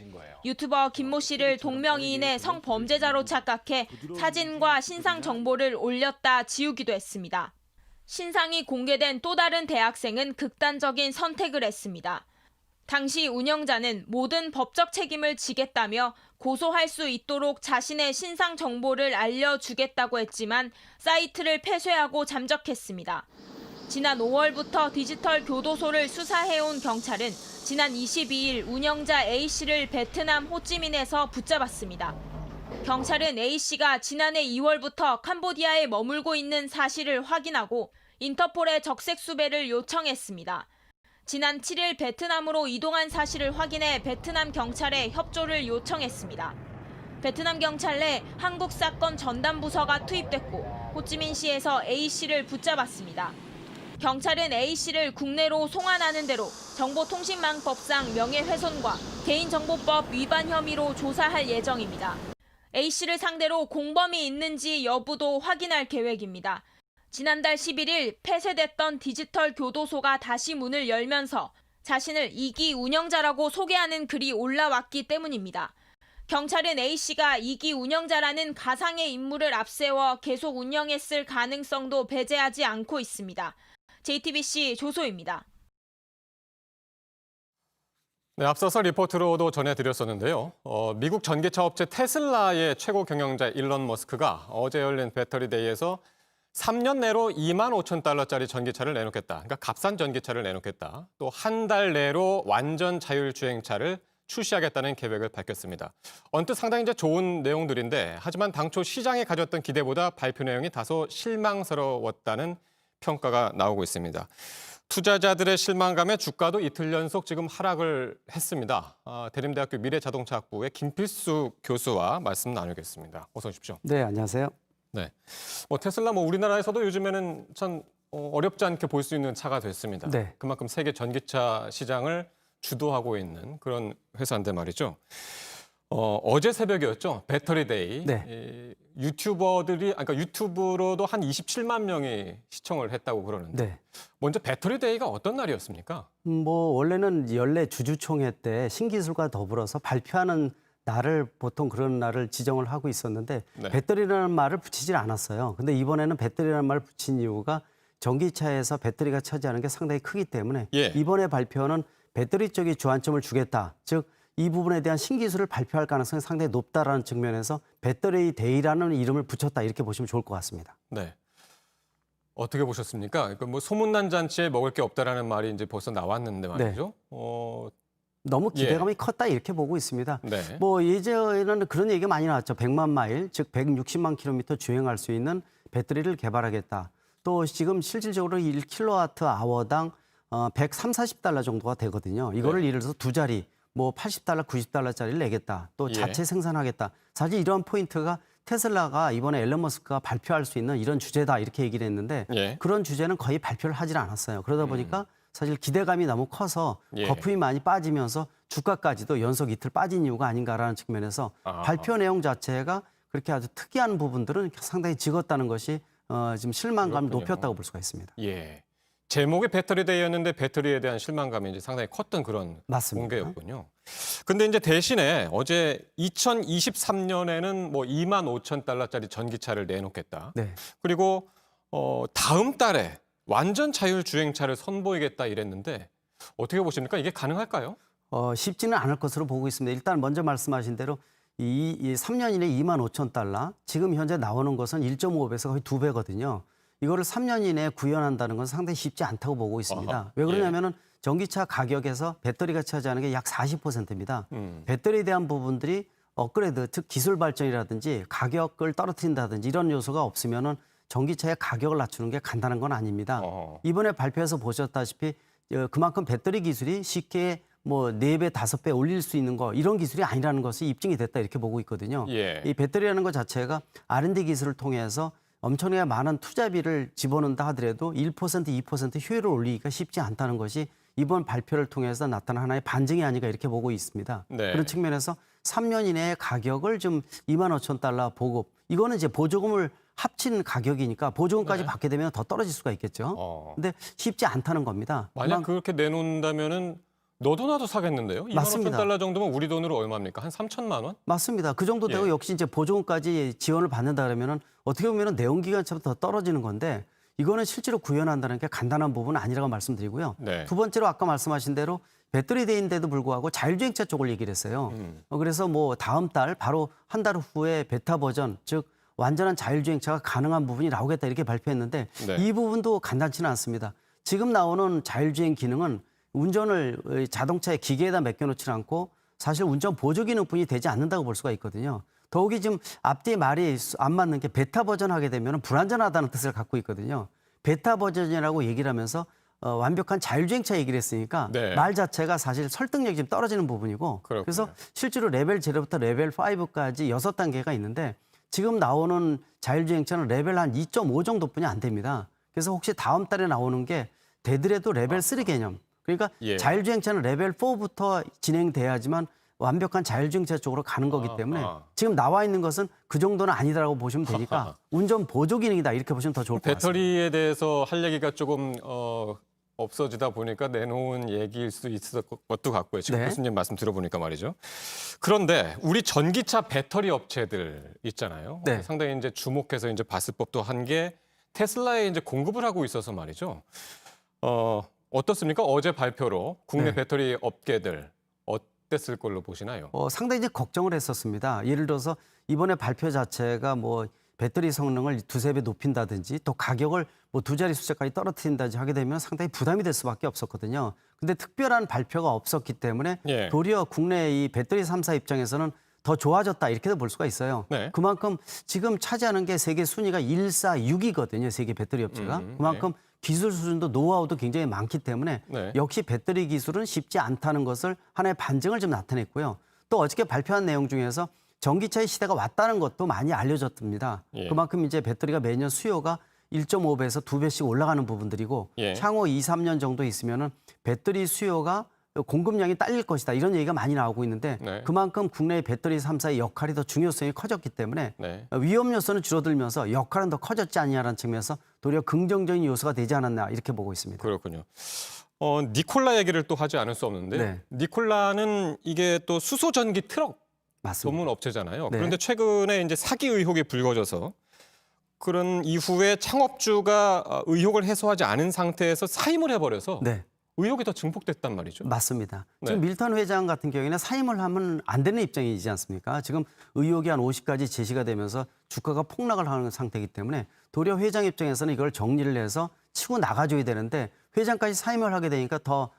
유튜버 김모 씨를 동명이인의 성범죄자로 착각해 사진과 신상 정보를 올렸다 지우기도 했습니다. 신상이 공개된 또 다른 대학생은 극단적인 선택을 했습니다. 당시 운영자는 모든 법적 책임을 지겠다며 고소할 수 있도록 자신의 신상 정보를 알려주겠다고 했지만 사이트를 폐쇄하고 잠적했습니다. 지난 5월부터 디지털 교도소를 수사해온 경찰은 지난 22일 운영자 A씨를 베트남 호찌민에서 붙잡았습니다. 경찰은 A씨가 지난해 2월부터 캄보디아에 머물고 있는 사실을 확인하고 인터폴에 적색 수배를 요청했습니다. 지난 7일 베트남으로 이동한 사실을 확인해 베트남 경찰에 협조를 요청했습니다. 베트남 경찰 내 한국사건 전담부서가 투입됐고 호찌민시에서 A씨를 붙잡았습니다. 경찰은 A씨를 국내로 송환하는 대로 정보통신망법상 명예훼손과 개인정보법 위반 혐의로 조사할 예정입니다. A씨를 상대로 공범이 있는지 여부도 확인할 계획입니다. 지난달 11일 폐쇄됐던 디지털 교도소가 다시 문을 열면서 자신을 2기 운영자라고 소개하는 글이 올라왔기 때문입니다. 경찰은 A씨가 2기 운영자라는 가상의 인물을 앞세워 계속 운영했을 가능성도 배제하지 않고 있습니다. JTBC 조소입니다. 네, 앞서서 리포트로도 전해드렸었는데요. 미국 전기차 업체 테슬라의 최고 경영자 일론 머스크가 어제 열린 배터리 데이에서 3년 내로 2만 5천 달러짜리 전기차를 내놓겠다. 그러니까 값싼 전기차를 내놓겠다. 또 한 달 내로 완전 자율주행차를 출시하겠다는 계획을 밝혔습니다. 언뜻 상당히 이제 좋은 내용들인데 하지만 당초 시장에 가졌던 기대보다 발표 내용이 다소 실망스러웠다는 평가가 나오고 있습니다. 투자자들의 실망감에 주가도 이틀 연속 지금 하락을 했습니다. 대림대학교 미래자동차학부의 김필수 교수와 말씀 나누겠습니다. 어서 오십시오. 네, 안녕하세요. 네, 테슬라 우리나라에서도 요즘에는 참 어렵지 않게 볼 수 있는 차가 됐습니다. 네. 그만큼 세계 전기차 시장을 주도하고 있는 그런 회사인데 말이죠. 어제 새벽이었죠. 배터리데이. 네. 그러니까 유튜브로도 한 27만 명이 시청을 했다고 그러는데 네. 먼저 배터리데이가 어떤 날이었습니까? 원래는 연례 주주총회 때 신기술과 더불어서 발표하는 날을 보통 그런 날을 지정을 하고 있었는데 네. 배터리라는 말을 붙이질 않았어요. 근데 이번에는 배터리라는 말을 붙인 이유가 전기차에서 배터리가 차지하는 게 상당히 크기 때문에 예. 이번에 발표는 배터리 쪽에 주안점을 주겠다. 즉 이 부분에 대한 신기술을 발표할 가능성이 상당히 높다라는 측면에서 배터리 데이라는 이름을 붙였다 이렇게 보시면 좋을 것 같습니다. 네. 어떻게 보셨습니까? 그러니까 소문난 잔치에 먹을 게 없다라는 말이 이제 벌써 나왔는데 말이죠. 네. 너무 기대감이 컸다 이렇게 보고 있습니다. 네. 예전에는 그런 얘기가 많이 나왔죠. 100만 마일, 즉 160만 킬로미터 주행할 수 있는 배터리를 개발하겠다. 또 지금 실질적으로 1kWh당 130~140달러 정도가 되거든요. 이거를 예를 들어서 두 자리, 80달러, 90달러짜리를 내겠다. 또 자체 생산하겠다. 사실 이런 포인트가 테슬라가 이번에 앨런 머스크가 발표할 수 있는 이런 주제다 이렇게 얘기를 했는데 그런 주제는 거의 발표를 하질 않았어요. 그러다 보니까 사실 기대감이 너무 커서 거품이 많이 빠지면서 주가까지도 연속 이틀 빠진 이유가 아닌가라는 측면에서 발표 내용 자체가 그렇게 아주 특이한 부분들은 상당히 적었다는 것이 지금 실망감을 높였다고 볼 수가 있습니다. 예. 제목이 배터리 데이였는데 배터리에 대한 실망감이 이제 상당히 컸던 그런 맞습니다. 공개였군요. 근데 이제 대신에 어제 2023년에는 뭐 25,000달러짜리 전기차를 내놓겠다. 네. 그리고 다음 달에 완전 자율주행차를 선보이겠다 이랬는데 어떻게 보십니까? 이게 가능할까요? 쉽지는 않을 것으로 보고 있습니다. 일단 먼저 말씀하신 대로 이 3년 이내 25,000달러, 지금 현재 나오는 것은 1.5배에서 거의 2배거든요. 이거를 3년 이내에 구현한다는 건 상당히 쉽지 않다고 보고 있습니다. 아하, 왜 그러냐면은 전기차 가격에서 배터리가 차지하는 게 약 40%입니다. 배터리에 대한 부분들이 업그레이드, 즉 기술 발전이라든지 가격을 떨어뜨린다든지 이런 요소가 없으면은 전기차의 가격을 낮추는 게 간단한 건 아닙니다. 이번에 발표해서 보셨다시피 그만큼 배터리 기술이 쉽게 뭐 4배, 5배 올릴 수 있는 거 이런 기술이 아니라는 것이 입증이 됐다 이렇게 보고 있거든요. 예. 이 배터리라는 것 자체가 R&D 기술을 통해서 엄청나게 많은 투자비를 집어넣는다 하더라도 1%, 2% 효율을 올리기가 쉽지 않다는 것이 이번 발표를 통해서 나타난 하나의 반증이 아닌가 이렇게 보고 있습니다. 네. 그런 측면에서 3년 이내에 가격을 좀 25,000달러 보급, 이거는 이제 보조금을 합친 가격이니까 보조금까지 네. 받게 되면 더 떨어질 수가 있겠죠. 근데 쉽지 않다는 겁니다. 만약 그렇게 내놓는다면은 너도 나도 사겠는데요? 맞습니다. 25,000달러 정도면 우리 돈으로 얼마입니까? 한 3천만 원? 맞습니다. 그 정도 되고 예. 역시 이제 보조금까지 지원을 받는다 그러면은 어떻게 보면은 내연기관차보다 더 떨어지는 건데 이거는 실제로 구현한다는 게 간단한 부분은 아니라고 말씀드리고요. 네. 두 번째로 아까 말씀하신 대로 배터리 데이인데도 불구하고 자율주행차 쪽을 얘기를 했어요. 그래서 뭐 다음 달 바로 한 달 후에 베타 버전, 즉 완전한 자율주행차가 가능한 부분이 나오겠다 이렇게 발표했는데 네. 이 부분도 간단치는 않습니다. 지금 나오는 자율주행 기능은 운전을 자동차의 기계에다 맡겨놓지 않고 사실 운전 보조 기능뿐이 되지 않는다고 볼 수가 있거든요. 더욱이 지금 앞뒤 말이 안 맞는 게 베타 버전 하게 되면 불안전하다는 뜻을 갖고 있거든요. 베타 버전이라고 얘기를 하면서 완벽한 자율주행차 얘기를 했으니까 네. 말 자체가 사실 설득력이 좀 떨어지는 부분이고 그렇군요. 그래서 실제로 레벨 0부터 레벨 5까지 6단계가 있는데 지금 나오는 자율주행차는 레벨 한 2.5 정도뿐이 안 됩니다. 그래서 혹시 다음 달에 나오는 게 되더라도 레벨 3 개념. 그러니까 예. 자율주행차는 레벨 4부터 진행돼야지만 완벽한 자율주행차 쪽으로 가는 거기 때문에 지금 나와 있는 것은 그 정도는 아니다라고 보시면 되니까 운전 보조 기능이다 이렇게 보시면 더 좋을 것 같습니다. 배터리에 대해서 할 얘기가 조금 없어지다 보니까 내놓은 얘기일 수 있을 것도 같고요. 지금 네. 교수님 말씀 들어보니까 말이죠. 그런데 우리 전기차 배터리 업체들 있잖아요. 네. 상당히 이제 주목해서 이제 봤을 법도 한 게 테슬라에 이제 공급을 하고 있어서 말이죠. 어떻습니까? 어제 발표로 국내 네. 배터리 업계들 어땠을 걸로 보시나요? 상당히 이제 걱정을 했었습니다. 예를 들어서 이번에 발표 자체가 뭐 배터리 성능을 2~3배 높인다든지 또 가격을 뭐 2자리 숫자까지 떨어뜨린다든지 하게 되면 상당히 부담이 될 수밖에 없었거든요. 근데 특별한 발표가 없었기 때문에 예. 도리어 국내 이 배터리 3사 입장에서는 더 좋아졌다 이렇게도 볼 수가 있어요. 네. 그만큼 지금 차지하는 게 세계 순위가 1, 4, 6이거든요. 세계 배터리 업체가. 그만큼 기술 수준도 노하우도 굉장히 많기 때문에 네. 역시 배터리 기술은 쉽지 않다는 것을 하나의 반증을 좀 나타냈고요. 또 어저께 발표한 내용 중에서 전기차의 시대가 왔다는 것도 많이 알려졌습니다. 예. 그만큼 이제 배터리가 매년 수요가 1.5배에서 2배씩 올라가는 부분들이고 예. 향후 2, 3년 정도 있으면은 배터리 수요가 공급량이 딸릴 것이다. 이런 얘기가 많이 나오고 있는데 네. 그만큼 국내의 배터리 3사의 역할이 더 중요성이 커졌기 때문에 네. 위험 요소는 줄어들면서 역할은 더 커졌지 않냐라는 측면에서 도리어 긍정적인 요소가 되지 않았나 이렇게 보고 있습니다. 그렇군요. 니콜라 얘기를 또 하지 않을 수 없는데 네. 니콜라는 이게 또 수소 전기 트럭 맞습니다. 전문 업체잖아요. 네. 그런데 최근에 이제 사기 의혹이 불거져서 그런 이후에 창업주가 의혹을 해소하지 않은 상태에서 사임을 해버려서 네. 의혹이 더 증폭됐단 말이죠. 맞습니다. 네. 지금 밀턴 회장 같은 경우에는 사임을 하면 안 되는 입장이지 않습니까? 지금 의혹이 한 50가지 제시가 되면서 주가가 폭락을 하는 상태이기 때문에 도리어 회장 입장에서는 이걸 정리를 해서 치고 나가줘야 되는데 회장까지 사임을 하게 되니까 더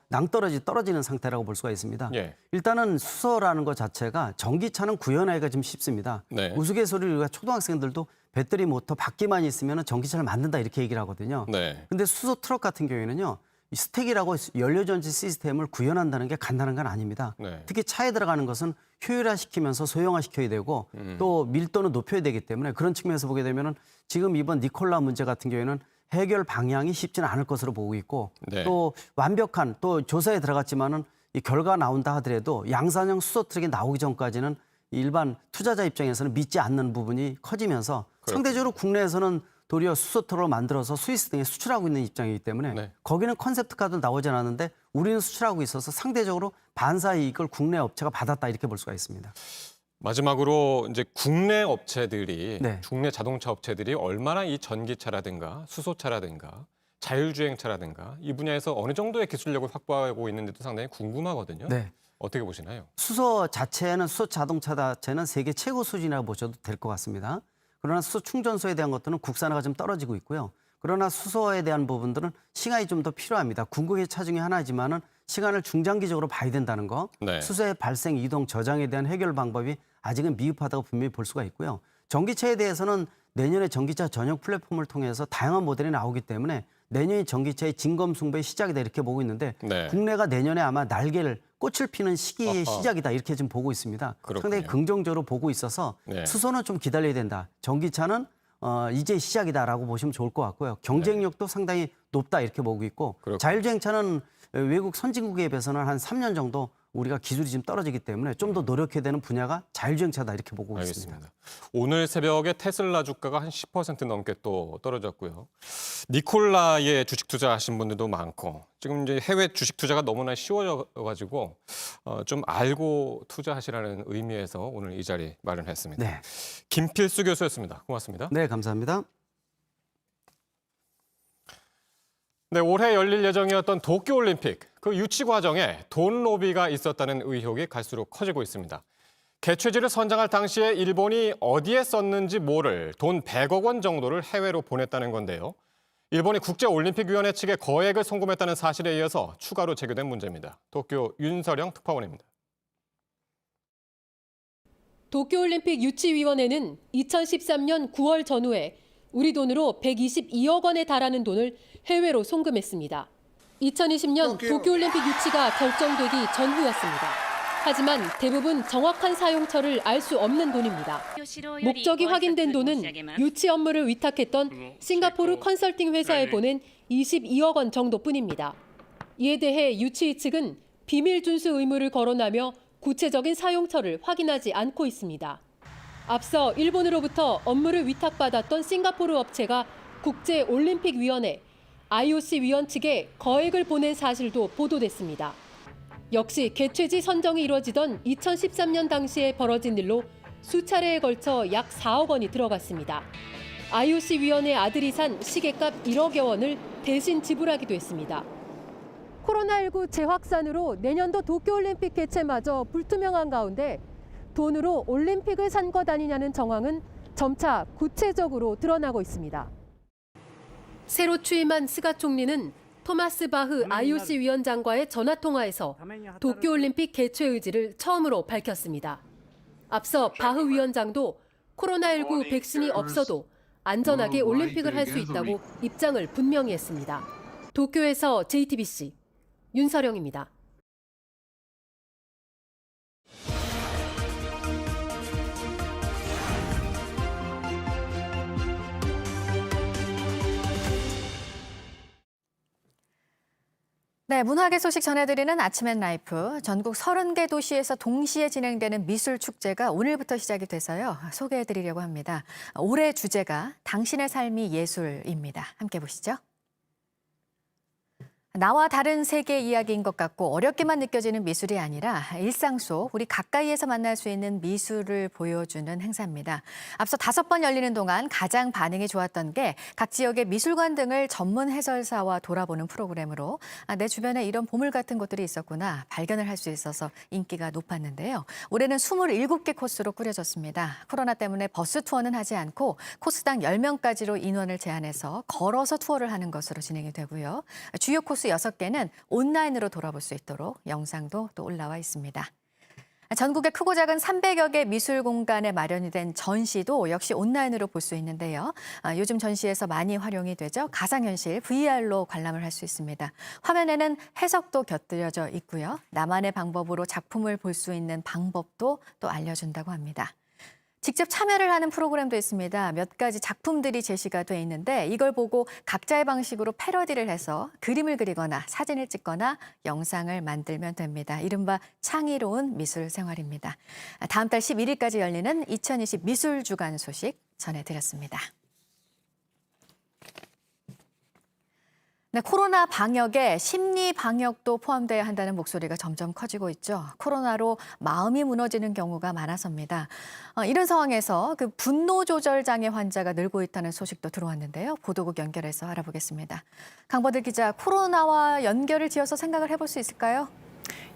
떨어지는 상태라고 볼 수가 있습니다. 예. 일단은 수소라는 것 자체가 전기차는 구현하기가 좀 쉽습니다. 네. 우스갯소리로 우리가 초등학생들도 배터리 모터 바퀴만 있으면 전기차를 만든다 이렇게 얘기를 하거든요. 네. 근데 수소 트럭 같은 경우에는요. 이 스택이라고 연료전지 시스템을 구현한다는 게 간단한 건 아닙니다. 네. 특히 차에 들어가는 것은 효율화시키면서 소형화시켜야 되고 또 밀도는 높여야 되기 때문에 그런 측면에서 보게 되면은 지금 이번 니콜라 문제 같은 경우에는 해결 방향이 쉽지는 않을 것으로 보고 있고 네. 또 완벽한 또 조사에 들어갔지만은 이 결과 나온다 하더라도 양산형 수소 트럭이 나오기 전까지는 일반 투자자 입장에서는 믿지 않는 부분이 커지면서 상대적으로 국내에서는 도리어 수소토로 만들어서 스위스 등에 수출하고 있는 입장이기 때문에 네. 거기는 컨셉트카도 나오진 않는데 우리는 수출하고 있어서 상대적으로 반사 이익을 국내 업체가 받았다 이렇게 볼 수가 있습니다. 마지막으로 이제 국내 업체들이 네. 국내 자동차 업체들이 얼마나 이 전기차라든가 수소차라든가 자율주행차라든가 이 분야에서 어느 정도의 기술력을 확보하고 있는지도 상당히 궁금하거든요. 네. 어떻게 보시나요? 수소 자체는 수소 자동차 자체는 세계 최고 수준이라고 보셔도 될 것 같습니다. 그러나 수소 충전소에 대한 것들은 국산화가 좀 떨어지고 있고요. 그러나 수소에 대한 부분들은 시간이 좀 더 필요합니다. 궁극의 차 중에 하나지만은 시간을 중장기적으로 봐야 된다는 거. 네. 수소의 발생, 이동, 저장에 대한 해결 방법이 아직은 미흡하다고 분명히 볼 수가 있고요. 전기차에 대해서는 내년에 전기차 전용 플랫폼을 통해서 다양한 모델이 나오기 때문에 내년이 전기차의 진검승부의 시작이다 이렇게 보고 있는데 네. 국내가 내년에 아마 날개를 꽃을 피는 시기의 어허. 시작이다 이렇게 지금 보고 있습니다. 그렇군요. 상당히 긍정적으로 보고 있어서 네. 수소는 좀 기다려야 된다. 전기차는 이제 시작이다라고 보시면 좋을 것 같고요. 경쟁력도 상당히 높다 이렇게 보고 있고 그렇군요. 자율주행차는 외국 선진국에 비해서는 한 3년 정도 우리가 기술이 지금 떨어지기 때문에 좀 더 노력해야 되는 분야가 자율주행차다 이렇게 보고 있습니다. 알겠습니다. 오늘 새벽에 테슬라 주가가 한 10% 넘게 또 떨어졌고요. 니콜라에 주식 투자하신 분들도 많고 지금 이제 해외 주식 투자가 너무나 쉬워져가지고 좀 알고 투자하시라는 의미에서 오늘 이 자리 마련했습니다. 네. 김필수 교수였습니다. 고맙습니다. 네, 감사합니다. 네, 올해 열릴 예정이었던 도쿄올림픽, 그 유치 과정에 돈 로비가 있었다는 의혹이 갈수록 커지고 있습니다. 개최지를 선정할 당시에 일본이 어디에 썼는지 모를 돈 100억 원 정도를 해외로 보냈다는 건데요. 일본이 국제올림픽위원회 측에 거액을 송금했다는 사실에 이어서 추가로 제기된 문제입니다. 도쿄 윤서령 특파원입니다. 도쿄올림픽 유치위원회는 2013년 9월 전후에 우리 돈으로 122억 원에 달하는 돈을 해외로 송금했습니다. 2020년 도쿄올림픽 유치가 결정되기 전후였습니다. 하지만 대부분 정확한 사용처를 알 수 없는 돈입니다. 목적이 확인된 돈은 유치 업무를 위탁했던 싱가포르 컨설팅 회사에 보낸 22억 원 정도뿐입니다. 이에 대해 유치 측은 비밀 준수 의무를 거론하며 구체적인 사용처를 확인하지 않고 있습니다. 앞서 일본으로부터 업무를 위탁받았던 싱가포르 업체가 국제올림픽위원회 IOC 위원 측에 거액을 보낸 사실도 보도됐습니다. 역시 개최지 선정이 이뤄지던 2013년 당시에 벌어진 일로 수차례에 걸쳐 약 4억 원이 들어갔습니다. IOC 위원회 아들이 산 시계값 1억여 원을 대신 지불하기도 했습니다. 코로나19 재확산으로 내년도 도쿄올림픽 개최마저 불투명한 가운데 돈으로 올림픽을 산 것 아니냐는 정황은 점차 구체적으로 드러나고 있습니다. 새로 취임한 스가 총리는 토마스 바흐 IOC 위원장과의 전화통화에서 도쿄올림픽 개최 의지를 처음으로 밝혔습니다. 앞서 바흐 위원장도 코로나19 백신이 없어도 안전하게 올림픽을 할 수 있다고 입장을 분명히 했습니다. 도쿄에서 JTBC 윤서령입니다. 네, 문화계 소식 전해드리는 아침엔 라이프. 전국 30개 도시에서 동시에 진행되는 미술 축제가 오늘부터 시작이 돼서요. 소개해드리려고 합니다. 올해 주제가 당신의 삶이 예술입니다. 함께 보시죠. 나와 다른 세계 이야기인 것 같고 어렵게만 느껴지는 미술이 아니라 일상 속 우리 가까이에서 만날 수 있는 미술을 보여주는 행사입니다. 앞서 5번 열리는 동안 가장 반응이 좋았던 게 각 지역의 미술관 등을 전문 해설사와 돌아보는 프로그램으로 내 주변에 이런 보물 같은 곳들이 있었구나 발견을 할 수 있어서 인기가 높았는데요. 올해는 27개 코스로 꾸려졌습니다. 코로나 때문에 버스 투어는 하지 않고 코스당 10명까지로 인원을 제한해서 걸어서 투어를 하는 것으로 진행이 되고요. 주요 코스 6개는 온라인으로 돌아볼 수 있도록 영상도 또 올라와 있습니다. 전국의 크고 작은 300여 개 미술 공간에 마련이 된 전시도 역시 온라인으로 볼 수 있는데요. 요즘 전시에서 많이 활용이 되죠. 가상현실 VR로 관람을 할 수 있습니다. 화면에는 해석도 곁들여져 있고요. 나만의 방법으로 작품을 볼 수 있는 방법도 또 알려준다고 합니다. 직접 참여를 하는 프로그램도 있습니다. 몇 가지 작품들이 제시가 돼 있는데 이걸 보고 각자의 방식으로 패러디를 해서 그림을 그리거나 사진을 찍거나 영상을 만들면 됩니다. 이른바 창의로운 미술 생활입니다. 다음 달 11일까지 열리는 2020 미술주간 소식 전해드렸습니다. 네, 코로나 방역에 심리 방역도 포함돼야 한다는 목소리가 점점 커지고 있죠. 코로나로 마음이 무너지는 경우가 많아서입니다. 이런 상황에서 그 분노 조절 장애 환자가 늘고 있다는 소식도 들어왔는데요. 보도국 연결해서 알아보겠습니다. 강버들 기자, 코로나와 연결을 지어서 생각을 해볼 수 있을까요?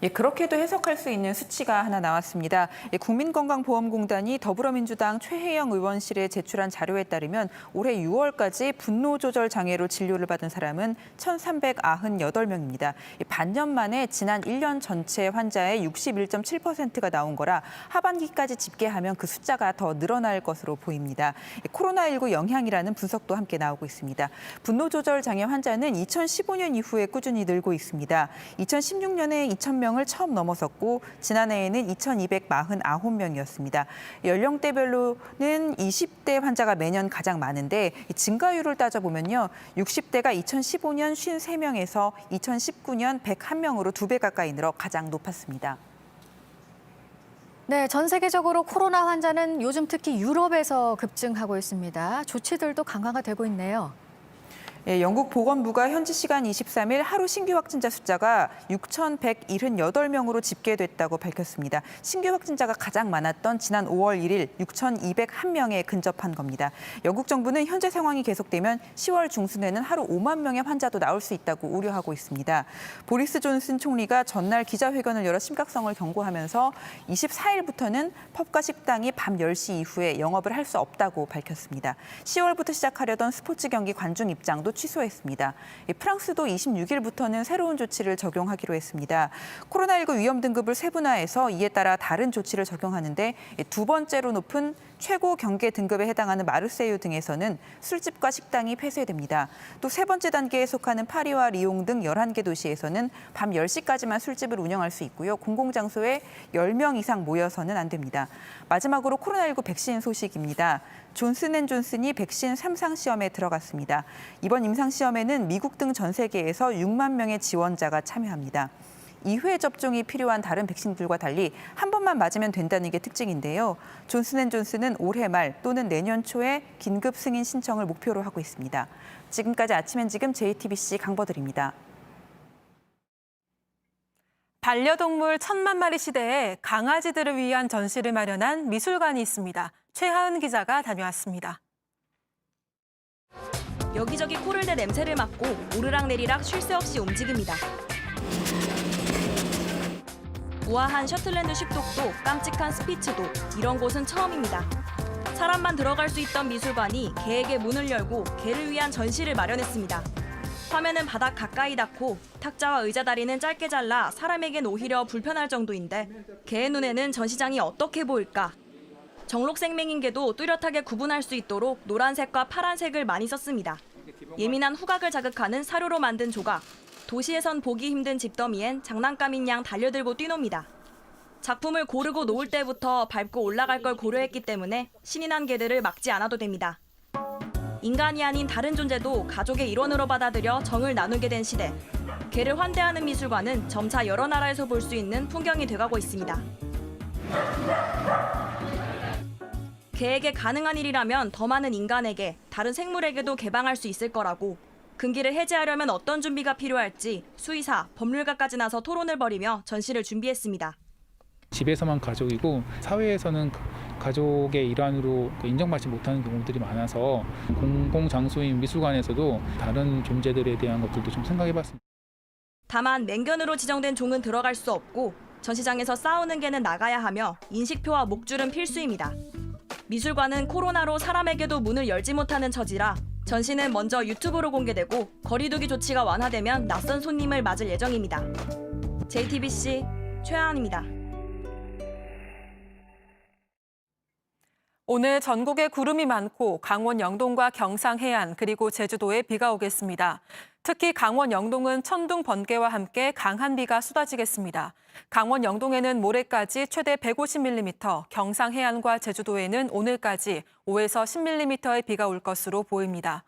예, 그렇게도 해석할 수 있는 수치가 하나 나왔습니다. 국민건강보험공단이 더불어민주당 최혜영 의원실에 제출한 자료에 따르면 올해 6월까지 분노조절 장애로 진료를 받은 사람은 1,398명입니다. 반년 만에 지난 1년 전체 환자의 61.7%가 나온 거라 하반기까지 집계하면 그 숫자가 더 늘어날 것으로 보입니다. 코로나19 영향이라는 분석도 함께 나오고 있습니다. 분노조절 장애 환자는 2015년 이후에 꾸준히 늘고 있습니다. 2016년에 2,000명을 처음 넘어섰고 지난해에는 2,249명이었습니다. 연령대별로는 20대 환자가 매년 가장 많은데 증가율을 따져보면요. 60대가 2015년 53명에서 2019년 101명으로 2배 가까이 늘어 가장 높았습니다. 네, 전 세계적으로 코로나 환자는 요즘 특히 유럽에서 급증하고 있습니다. 조치들도 강화가 되고 있네요. 예, 영국 보건부가 현지 시간 23일 하루 신규 확진자 숫자가 6,178명으로 집계됐다고 밝혔습니다. 신규 확진자가 가장 많았던 지난 5월 1일 6,201명에 근접한 겁니다. 영국 정부는 현재 상황이 계속되면 10월 중순에는 하루 5만 명의 환자도 나올 수 있다고 우려하고 있습니다. 보리스 존슨 총리가 전날 기자회견을 열어 심각성을 경고하면서 24일부터는 펍과 식당이 밤 10시 이후에 영업을 할 수 없다고 밝혔습니다. 10월부터 시작하려던 스포츠 경기 관중 입장도 취소했습니다. 프랑스도 26일부터는 새로운 조치를 적용하기로 했습니다. 코로나19 위험 등급을 세분화해서 이에 따라 다른 조치를 적용하는데 두 번째로 높은 최고 경계 등급에 해당하는 마르세유 등에서는 술집과 식당이 폐쇄됩니다. 또 세 번째 단계에 속하는 파리와 리옹 등 11개 도시에서는 밤 10시까지만 술집을 운영할 수 있고요. 공공장소에 10명 이상 모여서는 안 됩니다. 마지막으로 코로나19 백신 소식입니다. 존슨앤존슨이 백신 3상 시험에 들어갔습니다. 이번 임상 시험에는 미국 등 전 세계에서 6만 명의 지원자가 참여합니다. 2회 접종이 필요한 다른 백신들과 달리 한 번만 맞으면 된다는 게 특징인데요. 존슨앤존슨은 올해 말 또는 내년 초에 긴급 승인 신청을 목표로 하고 있습니다. 지금까지 아침엔 지금 JTBC 강버들입니다. 반려동물 1,000만 마리 시대에 강아지들을 위한 전시를 마련한 미술관이 있습니다. 최하은 기자가 다녀왔습니다. 여기저기 코를 대 냄새를 맡고 오르락내리락 쉴 새 없이 움직입니다. 우아한 셔틀랜드 쉽독도 깜찍한 스피츠도 이런 곳은 처음입니다. 사람만 들어갈 수 있던 미술관이 개에게 문을 열고 개를 위한 전시를 마련했습니다. 화면은 바닥 가까이 닿고 탁자와 의자 다리는 짧게 잘라 사람에겐 오히려 불편할 정도인데 개의 눈에는 전시장이 어떻게 보일까? 정록생명인 개도 뚜렷하게 구분할 수 있도록 노란색과 파란색을 많이 썼습니다. 예민한 후각을 자극하는 사료로 만든 조각. 도시에선 보기 힘든 집더미엔 장난감인 양 달려들고 뛰놉니다. 작품을 고르고 놓을 때부터 밟고 올라갈 걸 고려했기 때문에 신이 난 개들을 막지 않아도 됩니다. 인간이 아닌 다른 존재도 가족의 일원으로 받아들여 정을 나누게 된 시대. 개를 환대하는 미술관은 점차 여러 나라에서 볼 수 있는 풍경이 돼가고 있습니다. 개에게 가능한 일이라면 더 많은 인간에게, 다른 생물에게도 개방할 수 있을 거라고. 금기를 해제하려면 어떤 준비가 필요할지 수의사, 법률가까지 나서 토론을 벌이며 전시를 준비했습니다. 집에서만 가족이고 사회에서는 가족의 일환으로 인정받지 못하는 경우들이 많아서 공공장소인 미술관에서도 다른 존재들에 대한 것들도 좀 생각해봤습니다. 다만 맹견으로 지정된 종은 들어갈 수 없고 전시장에서 싸우는 개는 나가야 하며 인식표와 목줄은 필수입니다. 미술관은 코로나로 사람에게도 문을 열지 못하는 처지라 전시는 먼저 유튜브로 공개되고 거리두기 조치가 완화되면 낯선 손님을 맞을 예정입니다. JTBC 최하은입니다. 오늘 전국에 구름이 많고 강원 영동과 경상 해안 그리고 제주도에 비가 오겠습니다. 특히 강원 영동은 천둥 번개와 함께 강한 비가 쏟아지겠습니다. 강원 영동에는 모레까지 최대 150mm, 경상 해안과 제주도에는 오늘까지 5에서 10mm의 비가 올 것으로 보입니다.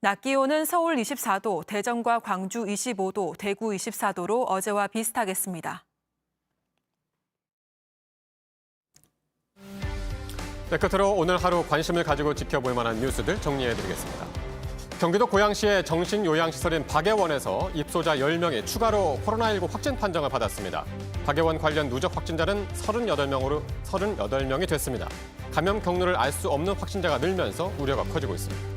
낮 기온은 서울 24도, 대전과 광주 25도, 대구 24도로 어제와 비슷하겠습니다. 네, 끝으로 오늘 하루 관심을 가지고 지켜볼 만한 뉴스들 정리해드리겠습니다. 경기도 고양시의 정신요양시설인 박예원에서 입소자 10명이 추가로 코로나19 확진 판정을 받았습니다. 박예원 관련 누적 확진자는 38명이 됐습니다. 감염 경로를 알 수 없는 확진자가 늘면서 우려가 커지고 있습니다.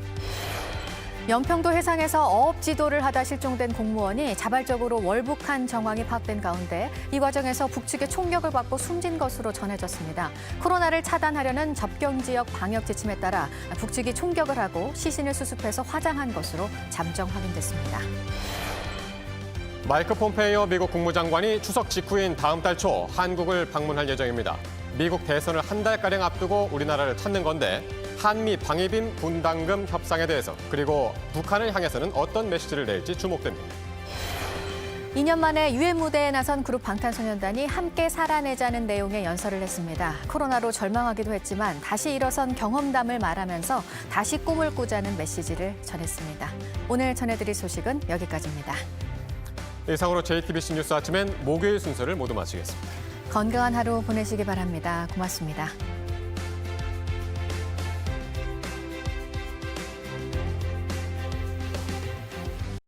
연평도 해상에서 어업 지도를 하다 실종된 공무원이 자발적으로 월북한 정황이 파악된 가운데 이 과정에서 북측의 총격을 받고 숨진 것으로 전해졌습니다. 코로나를 차단하려는 접경 지역 방역 지침에 따라 북측이 총격을 하고 시신을 수습해서 화장한 것으로 잠정 확인됐습니다. 마이크 폼페이오 미국 국무장관이 추석 직후인 다음 달 초 한국을 방문할 예정입니다. 미국 대선을 한 달가량 앞두고 우리나라를 찾는 건데 한미 방위비 분담금 협상에 대해서 그리고 북한을 향해서는 어떤 메시지를 낼지 주목됩니다. 2년 만에 유엔 무대에 나선 그룹 방탄소년단이 함께 살아내자는 내용의 연설을 했습니다. 코로나로 절망하기도 했지만 다시 일어선 경험담을 말하면서 다시 꿈을 꾸자는 메시지를 전했습니다. 오늘 전해드릴 소식은 여기까지입니다. 이상으로 JTBC 뉴스 아침엔 목요일 순서를 모두 마치겠습니다. 건강한 하루 보내시기 바랍니다. 고맙습니다.